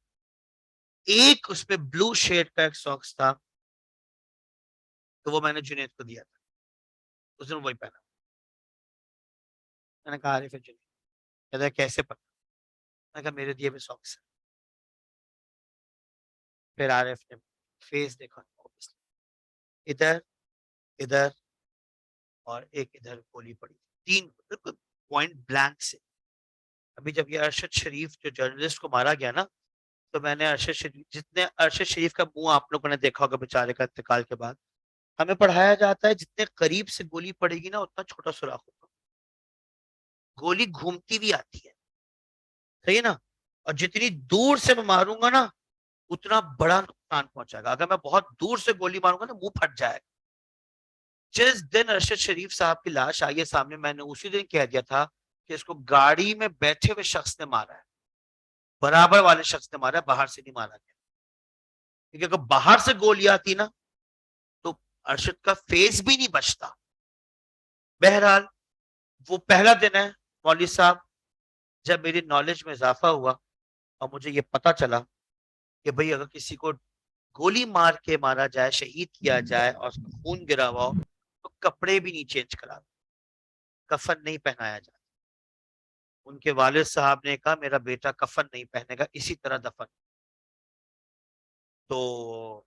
एक उसमें ब्लू शेड का एक सॉक्स था, तो वो मैंने जुनेद को दिया था। उस दिन वही पहना। मैंने कहा आरिफ है जुनेद। कहता है कैसे पता? मैंने कहा मेरे दिए हुए सॉक्स है। फिर आरिफ ने फेस देखा, इधर इधर और एक इधर गोली पड़ी, तीन बिल्कुल पॉइंट ब्लैंक से। अभी जब ये अरशद शरीफ जो जर्नलिस्ट को मारा गया ना, तो मैंने अरशद शरीफ, जितने अरशद शरीफ का मुंह आप लोगों ने देखा होगा बेचारे का इंतकाल के बाद, हमें पढ़ाया जाता है जितने करीब से गोली पड़ेगी ना उतना छोटा सुराख होगा। गोली घूमती भी आती है, सही है ना? और जितनी दूर से मैं मारूंगा ना उतना बड़ा नुकसान पहुंचाएगा। अगर मैं बहुत दूर से गोली मारूंगा ना मुंह फट जाएगा। जिस दिन अरशद शरीफ साहब की लाश आई है सामने, मैंने उसी दिन कह दिया था कि इसको गाड़ी में बैठे हुए शख्स ने मारा है, बराबर वाले शख्स ने मारा है, बाहर से नहीं मारा गया। क्योंकि अगर बाहर से गोली आती ना तो अरशद का फेस भी नहीं बचता। बहरहाल, वो पहला दिन है मौलवी साहब जब मेरी नॉलेज में इजाफा हुआ और मुझे ये पता चला कि भाई अगर किसी को गोली मार के मारा जाए, शहीद किया जाए और उसका खून गिरा हुआ हो, तो कपड़े भी नहीं चेंज करा, कफन नहीं पहनाया जाता। उनके वालिद साहब ने कहा मेरा बेटा कफन नहीं पहनेगा, इसी तरह दफन। तो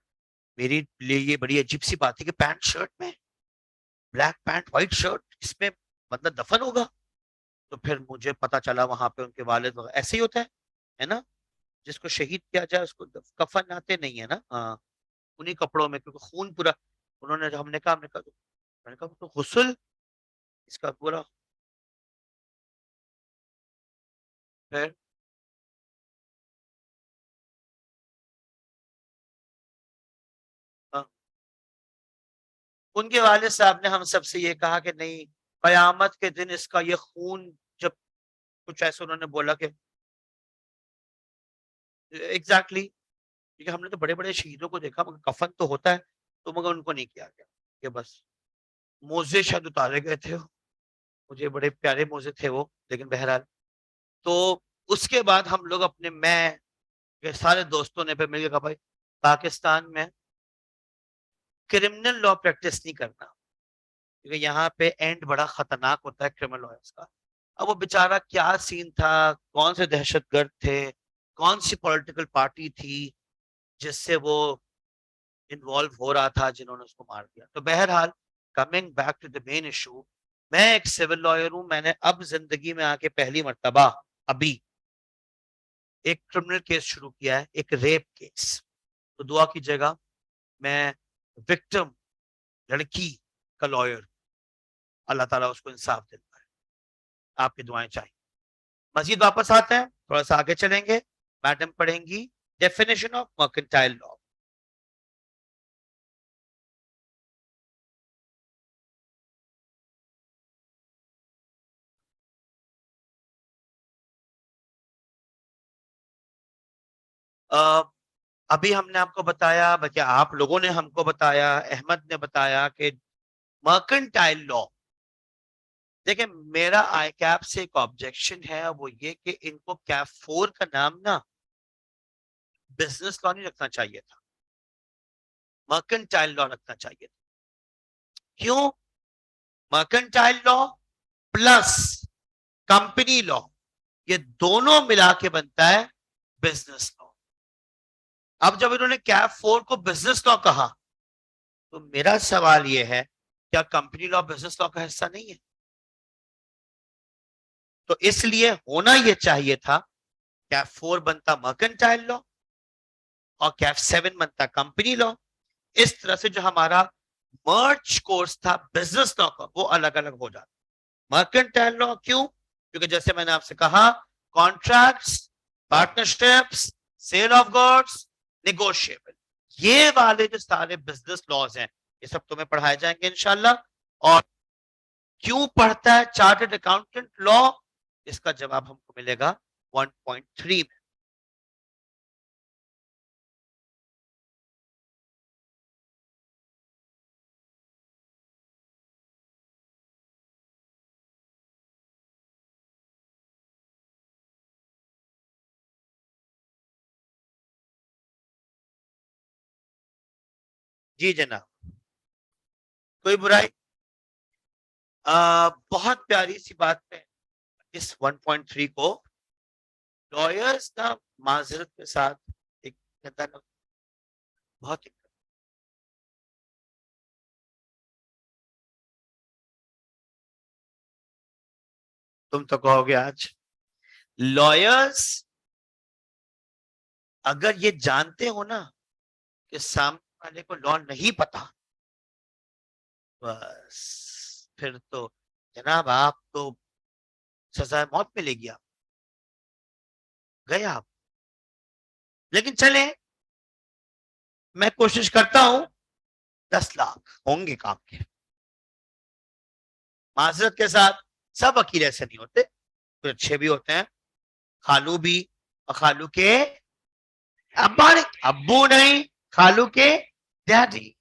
मेरे लिए ये बड़ी अजीब सी बात है कि पैंट शर्ट में, ब्लैक पैंट व्हाइट शर्ट, इसमें मतलब दफन होगा। तो फिर मुझे पता चला वहां पे उनके वालिद वगैरह ऐसे ही होता है ना, जिसको शहीद किया जाए उसको कफन आते नहीं है ना, हाँ, उन्हीं कपड़ों में, क्योंकि खून पूरा। उन्होंने, हमने कहा तो गुस्ल इसका पूरा। फिर हाँ, उनके वालिद साहब ने हम सबसे ये कहा कि नहीं, कयामत के दिन इसका ये खून, जब कुछ ऐसे उन्होंने बोला कि एग्जैक्टली, क्योंकि हमने तो बड़े बड़े शहीदों को देखा मगर कफन तो होता है, तो मगर उनको नहीं किया गया। कि बस मोजे शायद उतारे गए थे, मुझे बड़े प्यारे मोजे थे वो, लेकिन बहरहाल। तो उसके बाद हम लोग अपने, मैं के सारे दोस्तों ने पे मिलकर कहा भाई, पाकिस्तान में क्रिमिनल लॉ प्रैक्टिस नहीं करना, क्योंकि यहाँ पे एंड बड़ा खतरनाक होता है क्रिमिनल लॉयर्स का। अब वो बेचारा क्या सीन था, कौन से दहशतगर्द थे, कौन सी पॉलिटिकल पार्टी थी जिससे वो इन्वॉल्व हो रहा था, जिन्होंने उसको मार दिया। तो बहरहाल, coming back to the main issue, मैं एक सिविल लॉयर हूं, मैंने अब जिंदगी में आके पहली मर्तबा अभी एक क्रिमिनल केस शुरू किया है, एक रेप केस। तो दुआ कीजिएगा, मैं विक्टिम लड़की का लॉयर, अल्लाह ताला उसको इंसाफ देता है, आपकी दुआएं चाहिए। मजीद वापस आते हैं, थोड़ा सा आगे चलेंगे, मैडम पढ़ेंगी डेफिनेशन ऑफ मर्केंटाइल लॉ। अभी हमने आपको बताया, बल्कि आप लोगों ने हमको बताया, अहमद ने बताया कि मर्केंटाइल लॉ। देखिए, मेरा आई कैप से एक ऑब्जेक्शन है, वो ये कि इनको कैप 4 का नाम ना बिजनेस लॉ नहीं रखना चाहिए था, मर्केंटाइल लॉ रखना चाहिए था। क्यों? Mercantile law plus company law, ये दोनों मिला के बनता है बिजनेस लॉ। अब जब इन्होंने कैप 4 को बिजनेस लॉ कहा, तो मेरा सवाल यह है, क्या कंपनी लॉ बिजनेस लॉ का हिस्सा नहीं है? तो इसलिए होना यह चाहिए था, कैप 4 बनता मर्केंटाइल लॉ और कैप 7 बनता कंपनी लॉ। इस तरह से जो हमारा मर्ज कोर्स था बिजनेस लॉ का, वो अलग अलग हो जाता। मर्केंटाइल लॉ क्यों? क्योंकि जैसे मैंने आपसे कहा, contracts, partnerships, sale of goods, negotiable, ये वाले जो सारे बिजनेस लॉज हैं, ये सब तुम्हें पढ़ाए जाएंगे इंशाल्लाह। और क्यों पढ़ता है चार्टर्ड अकाउंटेंट लॉ, इसका जवाब हमको मिलेगा 1.3 में। जी जनाब, कोई बुराई? बहुत प्यारी सी बात है इस 1.3 को, लॉयर्स ना माजरत के साथ एक कहता है ना, बहुत तुम तो कहोगे आज, लॉयर्स अगर ये जानते हो ना कि सामने वाले को लॉ नहीं पता, बस फिर तो जनाब आप तो सजा मौत मिलेगी, आप गए आप। लेकिन चले, मैं कोशिश करता हूं, 10 लाख होंगे काम के। माजरत के साथ, सब वकील ऐसे नहीं होते, कुछ अच्छे भी होते हैं, खालू भी, और खालू के अब्बा नहीं, अब्बू नहीं, खालू के डैडी,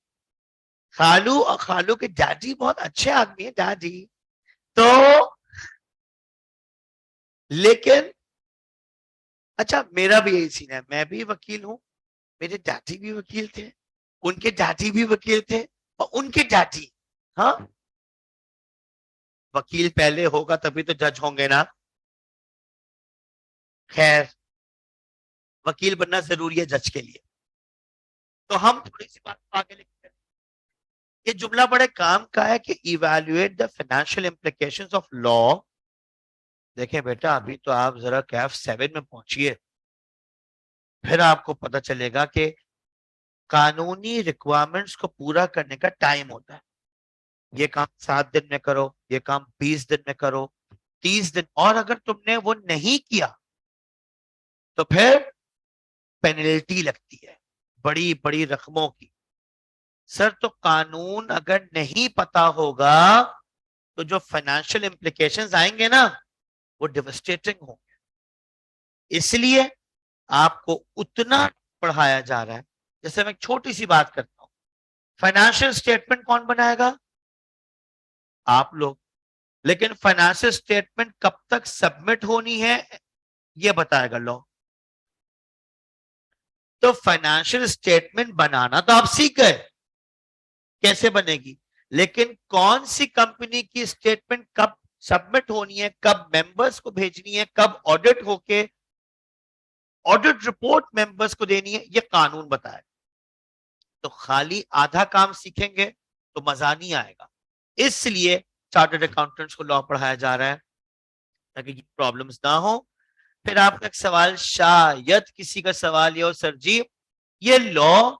खालू और खालू के डैडी बहुत अच्छे आदमी है डैडी। तो लेकिन अच्छा, मेरा भी यही सीन है, मैं भी वकील हूं, मेरे डैडी भी वकील थे, उनके डैडी भी वकील थे, और उनके डैडी, हाँ, वकील पहले होगा तभी तो जज होंगे ना। खैर, वकील बनना जरूरी है जज के लिए। तो हम थोड़ी सी बात आगे लिखते हैं। ये जुमला बड़े काम का है कि evaluate the financial implications of law. देखें बेटा, अभी तो आप जरा कैफ 7 में पहुंचिए, फिर आपको पता चलेगा कि कानूनी रिक्वायरमेंट्स को पूरा करने का टाइम होता है। ये काम 7 दिन में करो, ये काम 20 दिन में करो, 30 दिन, और अगर तुमने वो नहीं किया तो फिर पेनल्टी लगती है बड़ी बड़ी रकमों की। सर, तो कानून अगर नहीं पता होगा तो जो फाइनेंशियल इंप्लीकेशंस आएंगे ना, वो डिवास्टेटिंग होंगे। इसलिए आपको उतना पढ़ाया जा रहा है। जैसे मैं एक छोटी सी बात करता हूं, फाइनेंशियल स्टेटमेंट कौन बनाएगा? आप लोग। लेकिन फाइनेंशियल स्टेटमेंट कब तक सबमिट होनी है, यह बताएगा लॉ। तो फाइनेंशियल स्टेटमेंट बनाना तो आप सीख गए कैसे बनेगी, लेकिन कौन सी कंपनी की स्टेटमेंट कब सबमिट होनी है, कब मेंबर्स को भेजनी है, कब ऑडिट होके ऑडिट रिपोर्ट मेंबर्स को देनी है, यह कानून बताएगा। तो खाली आधा काम सीखेंगे तो मजा नहीं आएगा। इसलिए चार्टर्ड अकाउंटेंट्स को लॉ पढ़ाया जा रहा है ताकि प्रॉब्लम्स ना हो। फिर आपका एक सवाल, शायद किसी का सवाल ये हो, सर जी ये लॉ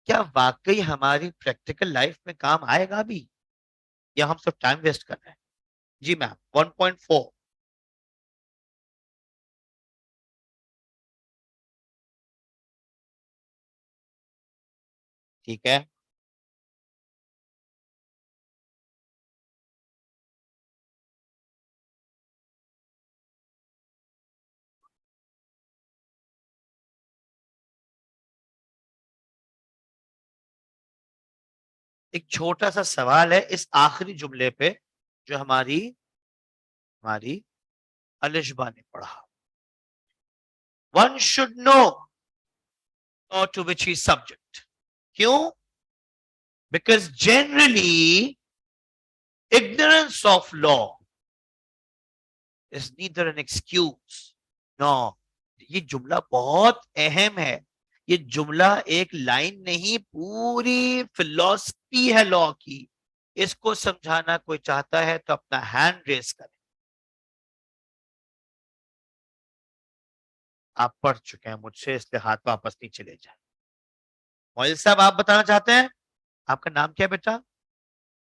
क्या वाकई हमारी प्रैक्टिकल लाइफ में काम आएगा भी, या हम सब टाइम वेस्ट कर रहे हैं? जी मैम, 1.4। ठीक है। एक छोटा सा सवाल है इस आखिरी जुमले पे, जो हमारी हमारी अलिशबा ने पढ़ा। One should know to which he subject. क्यों? Because generally ignorance of law is neither an excuse, no। ये जुमला बहुत अहम है। ये जुमला एक लाइन नहीं, पूरी फिलॉसफी है लॉ की। इसको समझाना कोई चाहता है तो अपना हैंड रेस करें। आप पढ़ चुके हैं मुझसे, इसलिए हाथ वापस नहीं चले जाए। मोइल साहब, आप बताना चाहते हैं? आपका नाम क्या है बेटा?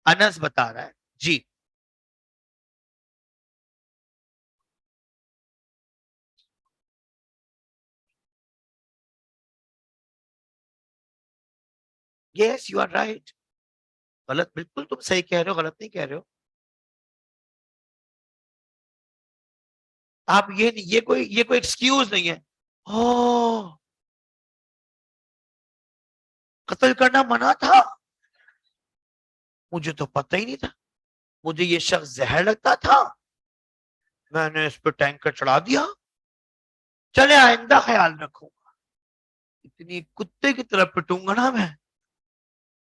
अनस बता रहा है जी। Yes, you are right. गलत बिल्कुल तुम सही कह रहे हो, गलत नहीं कह रहे हो आप। ये कोई एक्सक्यूज नहीं है। ओ, कत्ल करना मना था? मुझे तो पता ही नहीं था। मुझे ये शख्स जहर लगता था, मैंने इस पर टैंकर चढ़ा दिया। चले, आइंदा ख्याल रखूंगा। इतनी कुत्ते की तरह पिटूंगा ना मैं,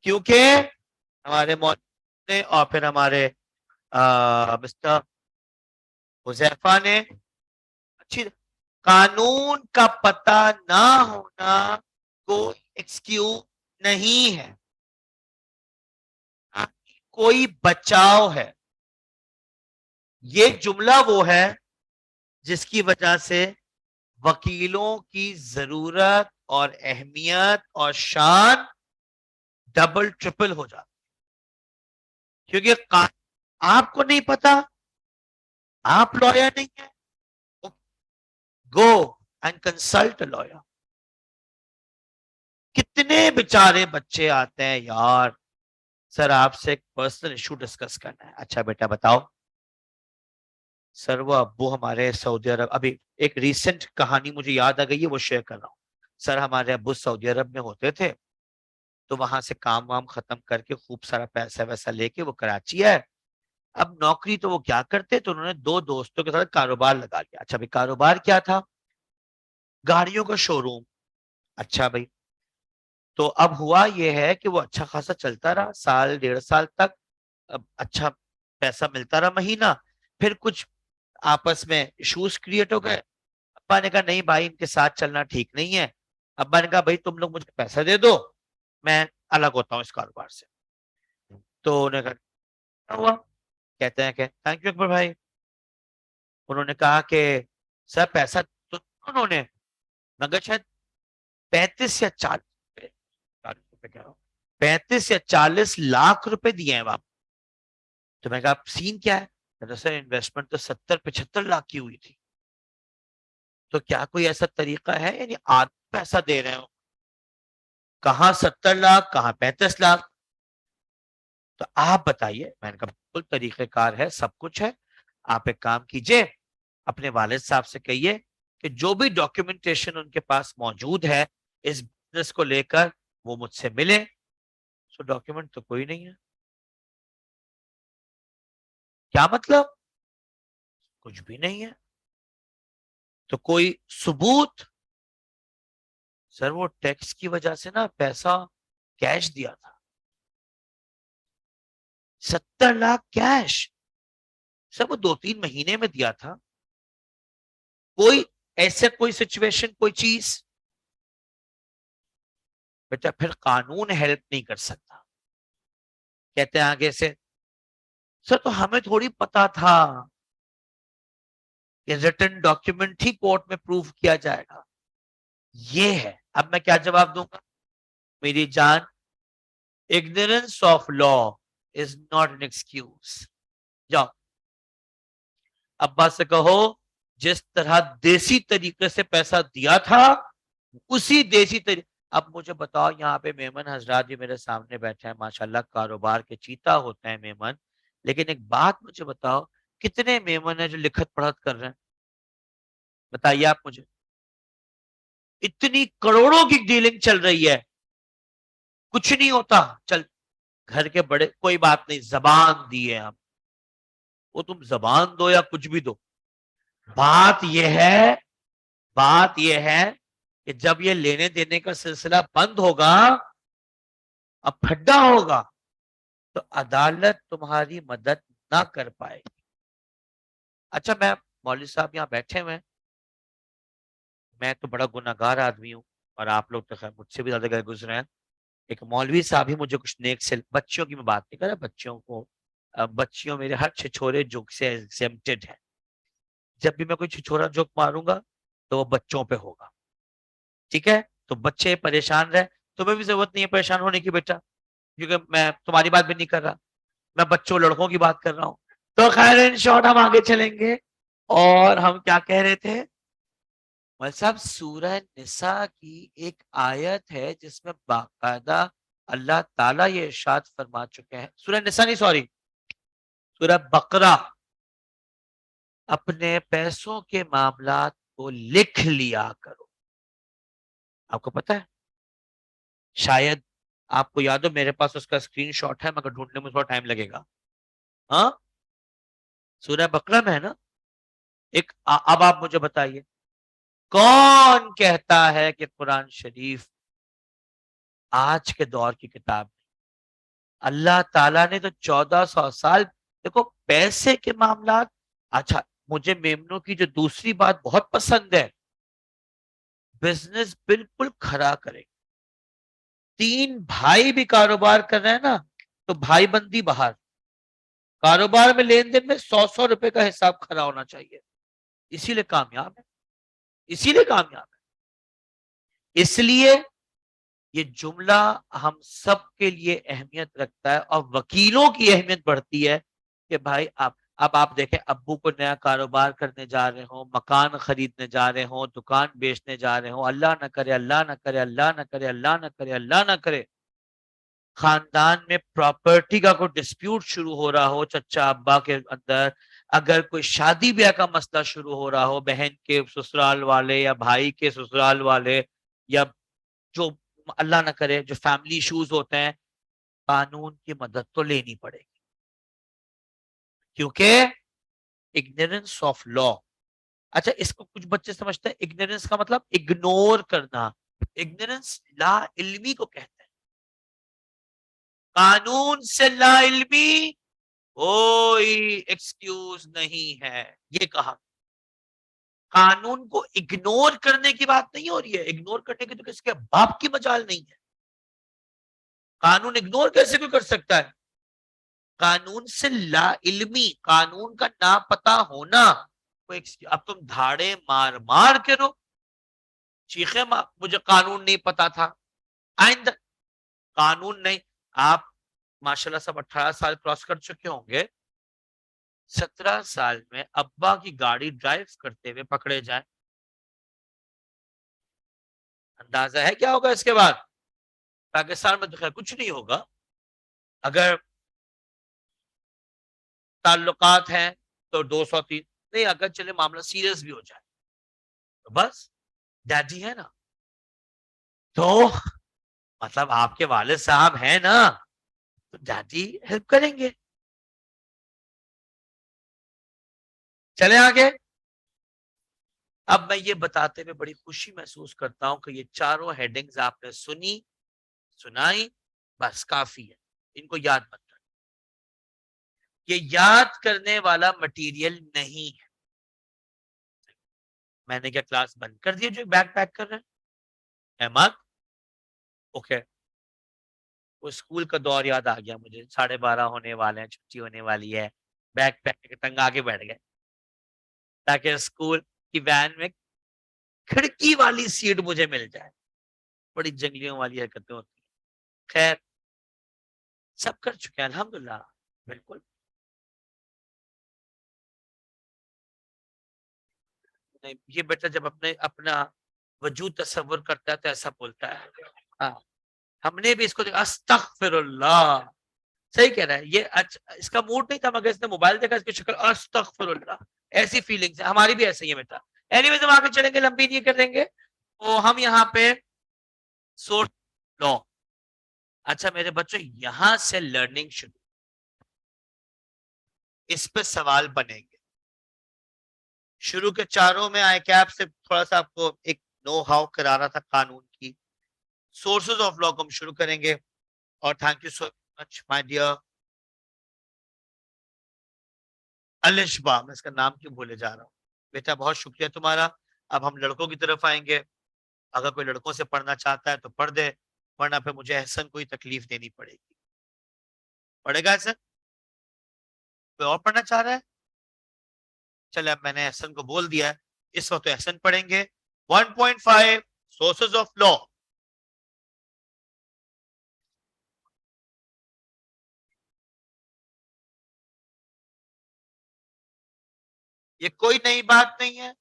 क्योंकि हमारे मौलवी ने और फिर हमारे मिस्टर हुजैफा ने अच्छी, कानून का पता ना होना कोई एक्सक्यूज नहीं है, कोई बचाव है। ये जुमला वो है जिसकी वजह से वकीलों की जरूरत और अहमियत और शान डबल ट्रिपल हो जाती, क्योंकि आपको नहीं पता, आप लॉयर नहीं है, गो एंड कंसल्ट लॉयर। कितने बेचारे बच्चे आते हैं यार, सर आपसे एक पर्सनल इशू डिस्कस करना है। अच्छा बेटा बताओ। सर वो अब्बू हमारे सऊदी अरब, अभी एक रीसेंट कहानी मुझे याद आ गई है, वो शेयर कर रहा हूँ। सर हमारे अब्बू सऊदी अरब में होते थे, तो वहां से काम वाम खत्म करके खूब सारा पैसा वैसा लेके वो कराची है। अब नौकरी तो वो क्या करते, तो उन्होंने दो दोस्तों के साथ कारोबार लगा लिया। अच्छा भाई, कारोबार क्या था? गाड़ियों का शोरूम। अच्छा भाई, तो अब हुआ ये है कि वो अच्छा खासा चलता रहा, साल 1.5 साल तक। अब अच्छा पैसा मिलता रहा महीना। फिर कुछ आपस में इश्यूज क्रिएट हो गए। अब्बा ने कहा नहीं भाई, इनके साथ चलना ठीक नहीं है, अब मैंने कहा भाई तुम लोग मुझे पैसा दे दो, मैं अलग होता हूँ इस कारोबार से। तो उन्होंने कहा क्या हुआ? कहते हैं कि थैंक यू अकबर भाई। उन्होंने कहा कि सर पैसा तो उन्होंने, मगर शायद 35 या 40 रुपए कह रहा हूँ, 35 या 40 लाख रुपए दिए हैं आप। तो मैं कहा सीन क्या है? कहता सर इन्वेस्टमेंट तो 70-75 लाख की हुई थी। तो क्या कोई ऐसा तरीका है, यानी आधा पैसा दे रहे हो, कहाँ 70 लाख कहाँ 35 लाख? तो आप बताइए। मैंने कहा बिल्कुल तरीकेकार है, सब कुछ है। आप एक काम कीजिए, अपने वालिद साहब से कहिए कि जो भी डॉक्यूमेंटेशन उनके पास मौजूद है इस बिजनेस को लेकर, वो मुझसे मिले। सो डॉक्यूमेंट तो कोई नहीं है। क्या मतलब? कुछ भी नहीं है। तो कोई सबूत? सर वो टैक्स की वजह से ना पैसा कैश दिया था, 70 लाख कैश। सर वो 2-3 महीने में दिया था। कोई ऐसे कोई सिचुएशन, कोई चीज? बेटा फिर कानून हेल्प नहीं कर सकता। कहते हैं आगे से, सर तो हमें थोड़ी पता था कि रिटन डॉक्यूमेंट ही कोर्ट में प्रूव किया जाएगा। ये है। अब मैं क्या जवाब दूंगा? मेरी जान, ignorance of law is not an excuse. जाओ अब्बा से कहो, जिस तरह देसी तरीके से पैसा दिया था उसी देसी तरीके। अब मुझे बताओ, यहाँ पे मेमन हजरात भी मेरे सामने बैठे हैं, माशाल्लाह कारोबार के चीता होते हैं मेमन। लेकिन एक बात मुझे बताओ, कितने मेमन है जो लिखत पढ़त कर रहे हैं? बताइए आप मुझे। इतनी करोड़ों की डीलिंग चल रही है, कुछ नहीं होता। चल घर के बड़े, कोई बात नहीं, जबान दी है हम, वो तुम जबान दो या कुछ भी दो। बात यह है, बात यह है कि जब ये लेने देने का सिलसिला बंद होगा, अब खड्डा होगा, तो अदालत तुम्हारी मदद ना कर पाएगी। अच्छा मैं, मौलवी साहब यहाँ बैठे हुए हैं, मैं तो बड़ा गुनाहगार आदमी हूँ, और आप लोग तो खैर मुझसे भी ज्यादा गुजरे हैं। एक मौलवी साहब ही मुझे कुछ नेक से, बच्चियों की मैं बात नहीं कर रहा, बच्चियों को, बच्चियों मेरे हर छिछोरे जोक से एग्जेम्प्टेड है। जब भी मैं कोई छिछोरा जोक मारूंगा तो वो बच्चों पे होगा, ठीक है? तो बच्चे परेशान रहे, तुम्हें भी जरूरत नहीं है परेशान होने की बेटा, क्योंकि मैं तुम्हारी बात भी नहीं कर रहा, मैं बच्चों लड़कों की बात कर रहा हूं। तो खैर इन शॉर्ट हम आगे चलेंगे। और हम क्या कह रहे थे? मौलवी साहब सूरह निसा की एक आयत है जिसमें बाकायदा अल्लाह ताला ये इरशाद फरमा चुके हैं, सूरह निसा नहीं सॉरी, सूरह बकरा, अपने पैसों के मामलात को लिख लिया करो। आपको पता है, शायद आपको याद हो, मेरे पास उसका स्क्रीनशॉट है मगर ढूंढने में थोड़ा टाइम लगेगा। हाँ, सूरह बकरा में है ना। अब आप मुझे बताइए, कौन कहता है कि कुरान शरीफ आज के दौर की किताब? अल्लाह ताला ने तो 1400 साल, देखो पैसे के मामला। अच्छा, मुझे मेमनों की जो दूसरी बात बहुत पसंद है, बिजनेस बिल्कुल खरा करे। 3 भाई भी कारोबार कर रहे हैं ना, तो भाई बंदी बाहर, कारोबार में लेन देन में 100-100 रुपए का हिसाब खरा होना चाहिए। इसीलिए कामयाब है, इसीलिए कामयाब है। इसलिए ये जुमला हम सब के लिए अहमियत रखता है, और वकीलों की अहमियत बढ़ती है कि भाई आप, अब आप देखें, अब्बू को नया कारोबार करने जा रहे हो, मकान खरीदने जा रहे हो, दुकान बेचने जा रहे हो, अल्लाह ना करे, अल्लाह ना करे, अल्लाह ना करे, अल्लाह ना करे, अल्लाह ना करे, खानदान में प्रॉपर्टी का कोई डिस्प्यूट शुरू हो रहा हो चचा अब्बा के अंदर, अगर कोई शादी ब्याह का मसला शुरू हो रहा हो, बहन के ससुराल वाले या भाई के ससुराल वाले, या जो अल्लाह ना करे जो फैमिली इश्यूज होते हैं, कानून की मदद तो लेनी पड़ेगी, क्योंकि इग्नोरेंस ऑफ लॉ। अच्छा, इसको कुछ बच्चे समझते हैं इग्नोरेंस का मतलब इग्नोर करना। इग्नोरेंस ला इल्मी को कहते हैं। कानून से ला इल्मी कोई एक्सक्यूज नहीं है, ये कहा। कानून को इग्नोर करने की बात नहीं हो रही है, इग्नोर करने की तो किसके बाप की मजाल नहीं है। कानून इग्नोर कैसे कोई कर सकता है? कानून से ला इल्मी, कानून का ना पता होना, कोई अब तुम धाड़े मार मार के रो, चीखे मार, मुझे कानून नहीं पता था, आइंदा कानून नहीं। आप माशाल्लाह सब 18 साल क्रॉस कर चुके होंगे, 17 साल में अब्बा की गाड़ी ड्राइव करते हुए पकड़े जाए, अंदाजा है क्या होगा इसके बाद? पाकिस्तान में तो खैर कुछ नहीं होगा, अगर ताल्लुकात हैं तो 203, नहीं अगर चले मामला सीरियस भी हो जाए तो बस डैडी है ना, तो मतलब आपके वालिद साहब हैं ना, तो डैडी हेल्प करेंगे। चले आगे। अब मैं ये बताते हुए बड़ी खुशी महसूस करता हूं कि ये चारों हेडिंग्स आपने सुनी, सुनाई, बस काफी है, इनको याद मत कर, ये याद करने वाला मटेरियल नहीं है। मैंने क्या क्लास बंद कर दी जो बैग पैक कर रहे हैं? अहमद, ओके। वो स्कूल का दौर याद आ गया मुझे, 12:30 होने वाले हैं, छुट्टी होने वाली है, बैग पैक के तंग आगे बैठ गए ताकि स्कूल की वैन में खिड़की वाली सीट मुझे मिल जाए। बड़ी जंगलियों वाली हरकतें होती हैं। खैर, सब कर चुके हैं अल्हम्दुलिल्लाह। बिल्कुल नहीं, ये बेटा जब अपने अपना वजूद तसव्वुर करता है तो ऐसा बोलता है। हाँ, हमने भी इसको देखा, अस्तगफिरुल्लाह, सही कह रहा है ये। अच्छा, इसका मूड नहीं था मगर इसने मोबाइल देखा, इसकी शक्ल अस्तगफिरुल्लाह, ऐसी फीलिंग्स है, हमारी भी ऐसे ही है बेटा। एनीवेज हम आगे चलेंगे, लंबी नहीं करेंगे, तो हम यहाँ पे सोर्स लॉ। अच्छा मेरे बच्चों, यहां से लर्निंग शुरू, इस पे सवाल बनेंगे। शुरू के चारों में आई कैप से थोड़ा सा आपको एक नो हाउ करा रहा था कानून की। सोर्सेज ऑफ लॉ को हम शुरू करेंगे, और thank you so much my dear Alishba, मैं इसका नाम क्यों भूले जा रहा हूँ बेटा, बहुत शुक्रिया तुम्हारा। अब हम लड़कों की तरफ आएंगे, अगर कोई लड़कों से पढ़ना चाहता है तो पढ़ दे, वरना फिर मुझे एहसन कोई तकलीफ देनी पड़ेगी। पढ़ेगा एहसन? कोई और पढ़ना चाह रहा है? चले, अब मैंने एहसन को बोल दिया है, इस वक्त तो एहसन पढ़ेंगे। 1.5 सोर्सेज ऑफ लॉ। ये कोई नई बात नहीं है,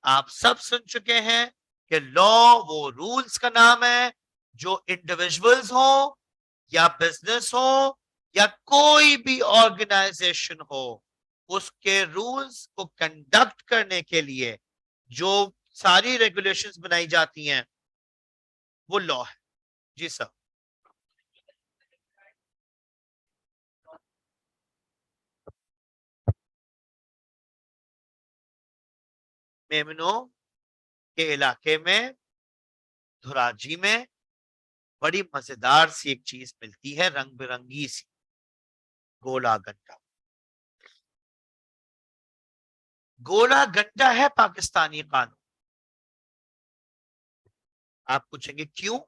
आप सब सुन चुके हैं कि लॉ वो रूल्स का नाम है जो इंडिविजुअल्स हो या बिजनेस हो या कोई भी ऑर्गेनाइजेशन हो, उसके रूल्स को कंडक्ट करने के लिए जो सारी रेगुलेशंस बनाई जाती हैं वो लॉ है। जी सर। मेमनो के इलाके में, धुराजी में, बड़ी मजेदार सी एक चीज मिलती है, रंग बिरंगी सी, गोला गंडा। गोला गंडा है पाकिस्तानी कानून। आप पूछेंगे क्यों?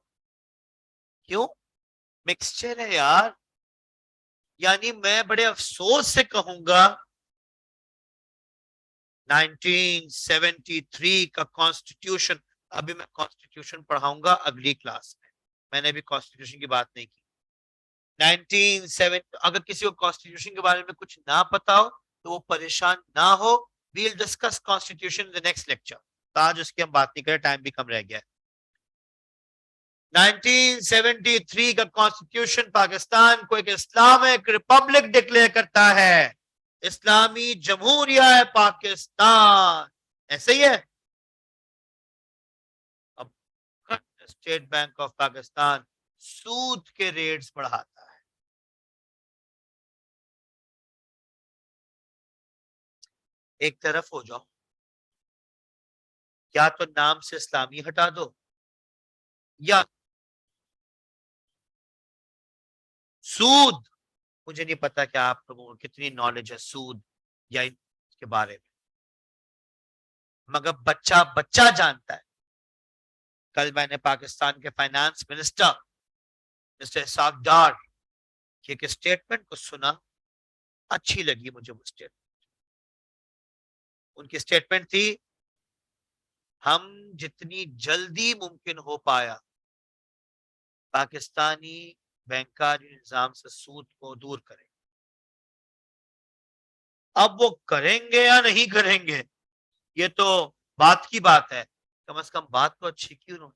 क्यों? मिक्सचर है यार, यानी मैं बड़े अफसोस से कहूंगा 1973 का कॉन्स्टिट्यूशन, अभी मैं कॉन्स्टिट्यूशन पढ़ाऊंगा अगली क्लास में, मैंने अभी कॉन्स्टिट्यूशन की बात नहीं की। 1970, अगर किसी को कॉन्स्टिट्यूशन के बारे में कुछ ना पता हो तो वो परेशान ना हो, we will discuss constitution in the next lecture, तो आज उसकी हम बात नहीं करें, टाइम भी कम रह गया है। 1973 का कॉन्स्टिट्यूशन पाकिस्तान को एक इस्लामिक रिपब्लिक डिक्लेयर करता है, इस्लामी जमहूरिया है पाकिस्तान, ऐसे ही है। अब स्टेट बैंक ऑफ पाकिस्तान सूद के रेट्स बढ़ाता है। एक तरफ हो जाओ, या तो नाम से इस्लामी हटा दो, या सूद, मुझे नहीं पता कि आप लोगों को कितनी नॉलेज है सूद या इसके बारे में, मगर बच्चा बच्चा जानता है। कल मैंने पाकिस्तान के फाइनेंस मिनिस्टर मिस्टर इसाक डार की एक स्टेटमेंट को सुना, अच्छी लगी मुझे वो स्टेटमेंट। उनकी स्टेटमेंट थी, हम जितनी जल्दी मुमकिन हो पाया पाकिस्तानी बैंकारी निजाम से सूद को दूर करें। अब वो करेंगे या नहीं करेंगे ये तो बात की बात है, कम से कम बात तो अच्छी की उन्होंने।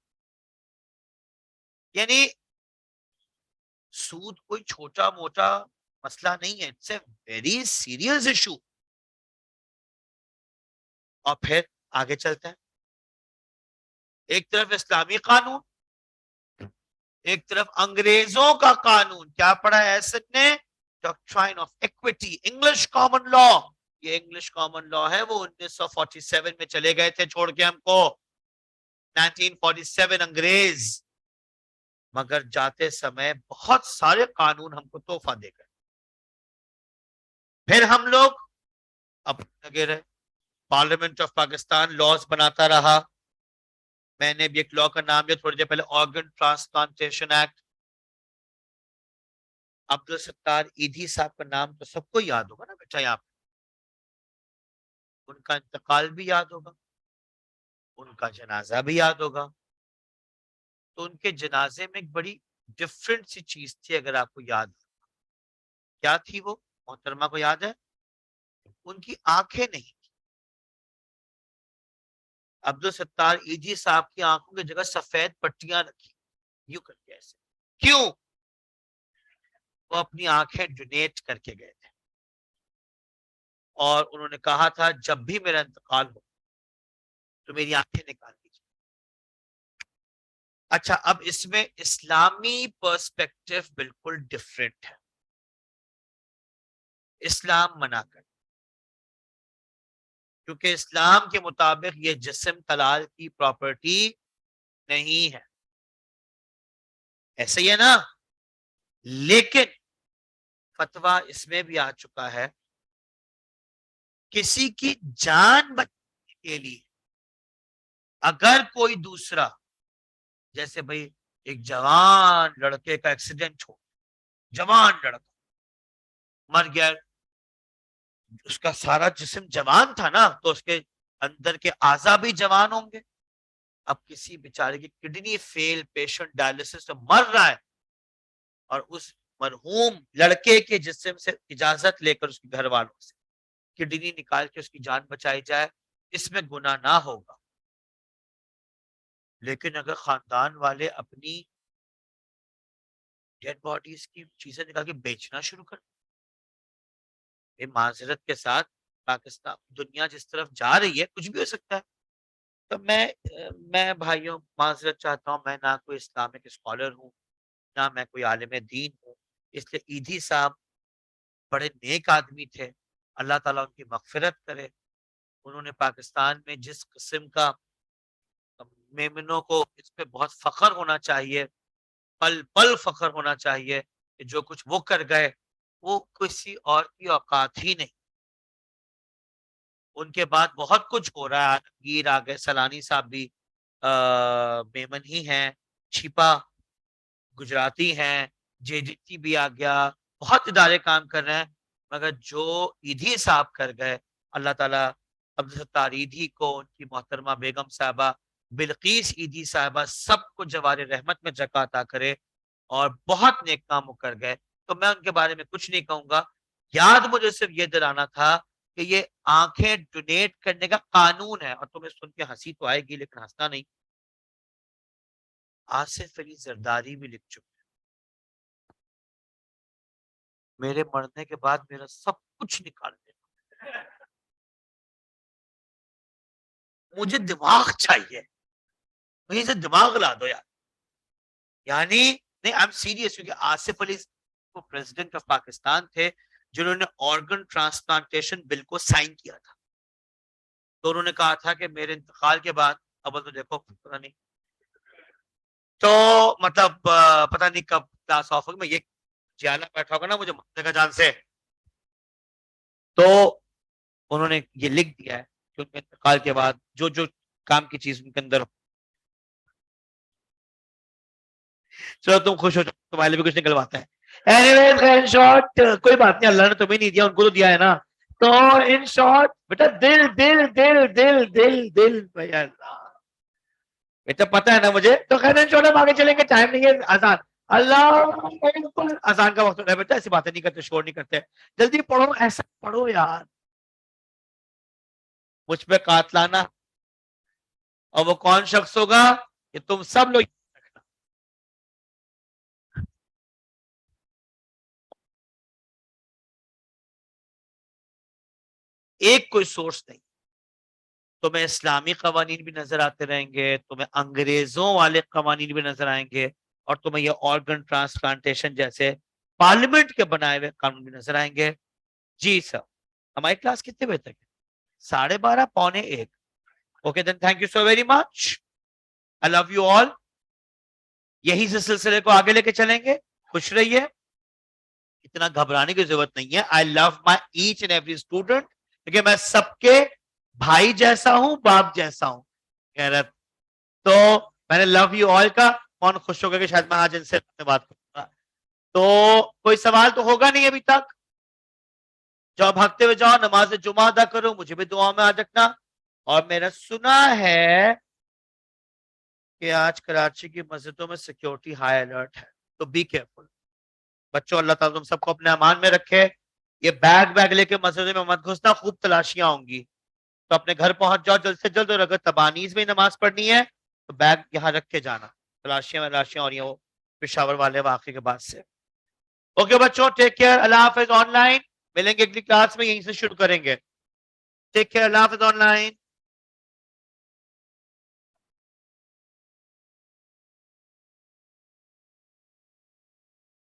यानी सूद कोई छोटा मोटा मसला नहीं है, it's a very serious issue. और फिर आगे चलते हैं, एक तरफ इस्लामी कानून, एक तरफ अंग्रेजों का कानून। क्या पढ़ा है एसिड ने? Doctrine of equity, English common law. ये इंग्लिश कॉमन लॉ है, वो 1947 में चले गए थे छोड़ के हमको, 1947 अंग्रेज, मगर जाते समय बहुत सारे कानून हमको तोहफा दे गए। फिर हम लोग अब लगे रहे, पार्लियामेंट ऑफ पाकिस्तान लॉज बनाता रहा। मैंने भी एक लॉ का नाम लिया थोड़ी देर पहले, organ transplantation act. Abdul Sattar ईदी साहब का नाम तो सबको याद होगा ना बेटा, यहाँ पे उनका इंतकाल भी याद होगा, उनका जनाजा भी याद होगा। तो उनके जनाजे में एक बड़ी डिफरेंट सी चीज थी, अगर आपको याद, क्या थी वो? मोहतरमा को याद है? उनकी आंखें नहीं। अब्दुल सत्तार ईदी साहब की आंखों की जगह सफेद पट्टियां रखी, यूं करके ऐसे। क्यों? वो अपनी आंखें डोनेट करके गए थे और उन्होंने कहा था जब भी मेरा इंतकाल हो तो मेरी आंखें निकाल दीजिए। अच्छा, अब इसमें इस्लामी पर्सपेक्टिव बिल्कुल डिफरेंट है। इस्लाम मना कर, क्योंकि इस्लाम के मुताबिक ये जिस्म तलाल की प्रॉपर्टी नहीं है, ऐसे ही है ना। लेकिन फतवा इसमें भी आ चुका है, किसी की जान बचाने के लिए अगर कोई दूसरा, जैसे भाई एक जवान लड़के का एक्सीडेंट हो, जवान लड़का मर गया, उसका सारा जिस्म जवान था ना, तो उसके अंदर के आजा भी जवान होंगे। अब किसी बेचारे की किडनी फेल पेशेंट डायलिसिस में मर रहा है और उस मरहूम लड़के के जिस्म से इजाजत लेकर उसके घर वालों से किडनी निकाल के उसकी जान बचाई जाए, इसमें गुनाह ना होगा। लेकिन अगर खानदान वाले अपनी डेड बॉडीज की चीजें निकाल के बेचना शुरू कर, ये माजरत के साथ पाकिस्तान दुनिया जिस तरफ जा रही है, कुछ भी हो सकता है। तो मैं भाइयों माजरत चाहता हूँ, मैं ना कोई इस्लामिक स्कॉलर हूँ, ना मैं कोई आलिम दीन हूँ। इसलिए ईदी साहब बड़े नेक आदमी थे, अल्लाह ताला उनकी मगफिरत करे। उन्होंने पाकिस्तान में जिस किस्म का, मेमनों को इस पे बहुत फख्र होना चाहिए, पल पल फख्र होना चाहिए कि जो कुछ वो कर गए वो किसी और की औकात ही नहीं। उनके बाद बहुत कुछ हो रहा है, आलमगीर आ गए, सलानी साहब भी मेमन ही हैं, छिपा गुजराती हैं, जेडीटी भी आ गया, बहुत इदारे काम कर रहे हैं। मगर जो ईदी साहब कर गए, अल्लाह ताला अब्दुल सत्तार ईदी को, उनकी मोहतरमा बेगम साहबा बिल्किस ईदी साहबा सबको जवार रहमत में जगह अता करे, और बहुत नेक काम वो कर गए। तो मैं उनके बारे में कुछ नहीं कहूंगा, याद मुझे सिर्फ ये दिलाना था कि ये आंखें डोनेट करने का कानून है। और तुम्हें सुन के हंसी तो आएगी लेकिन हंसना नहीं, आसिफ अली जरदारी भी लिख चुके, मेरे मरने के बाद मेरा सब कुछ निकाल देना, मुझे दिमाग चाहिए, मुझे से दिमाग ला दो यार। यानी नहीं, आई एम सीरियस, क्योंकि आसिफ अली वो प्रेसिडेंट ऑफ पाकिस्तान थे जिन्होंने ऑर्गन ट्रांसप्लांटेशन बिल को साइन किया था। तो उन्होंने कहा था कि मेरे इंतकाल के बाद, अब तो देखो पता नहीं, तो मतलब पता नहीं कब क्लास ऑफ होगी, मैं ये जियाला बैठा होगा ना मुझे मारने का जान से। तो उन्होंने ये लिख दिया है कि उनके इंतकाल के बाद जो जो काम की चीज उनके अंदर। चलो तुम खुश हो, तुम्हारे लिए भी कुछ निकलवाता है। एनीवेज, इन शॉर्ट, कोई बात नहीं, अल्लाह ने तुम्हें नहीं दिया, उनको तो दिया है ना। तो इन शॉर्ट बेटा, दिल दिल दिल दिल दिल दिल भैया, बेटा पता है ना मुझे। तो खैर इन शॉर्ट हम आगे चलेंगे, टाइम नहीं है। अजान, अल्लाह अकबर, अजान का वक्त हो रहा है बेटा, ऐसी बातें नहीं करते, शोर नहीं करते, जल्दी पढ़ो, ऐसा पढ़ो यार। मुझ पे कातलाना, और वो कौन शख्स होगा, ये तुम सब लोग। एक कोई सोर्स नहीं, तुम्हें इस्लामी कवानीन भी नजर आते रहेंगे, तुम्हें अंग्रेजों वाले कवानीन भी नजर आएंगे, और तुम्हें ये ऑर्गन ट्रांसप्लांटेशन जैसे पार्लियामेंट के बनाए हुए कानून भी नजर आएंगे। जी सर। हमारी क्लास कितने बजे तक है? 12:30, पौने 1। Okay then, thank you so very much, I love you all. यही से सिलसिले को आगे लेके चलेंगे। खुश रहिए, इतना घबराने की जरूरत नहीं है। I love my each and every student, क्योंकि मैं सबके भाई जैसा हूं, बाप जैसा हूं। कह रहा तो मैंने लव यू ऑल का, कौन खुश होगा कि शायद मैं आज इनसे बात करूंगा। तो कोई सवाल तो होगा नहीं अभी तक। जाओ, भागते हुए जाओ, नमाज जुमा अदा करो, मुझे भी दुआ में याद रखना। और मैंने सुना है कि आज कराची की मस्जिदों में सिक्योरिटी हाई अलर्ट है, तो बी केयरफुल बच्चों। अल्लाह ताला तुम सबको अपने अमान में रखे। ये बैग बैग लेके मस्जिद में मत घुसना, खूब तलाशियां होंगी। तो अपने घर पहुंच जाओ जल्द से जल्द, और अगर तबानीज में नमाज पढ़नी है तो बैग यहाँ रख के जाना। तलाशियां वलाशियां और ये वो पेशावर वाले वाक़े के बाद से। ओके बच्चों, टेक केयर, अल्लाह हाफिज। ऑनलाइन मिलेंगे अगली क्लास में, यहीं से शुरू करेंगे। टेक केयर, अल्लाह हाफिज ऑनलाइन।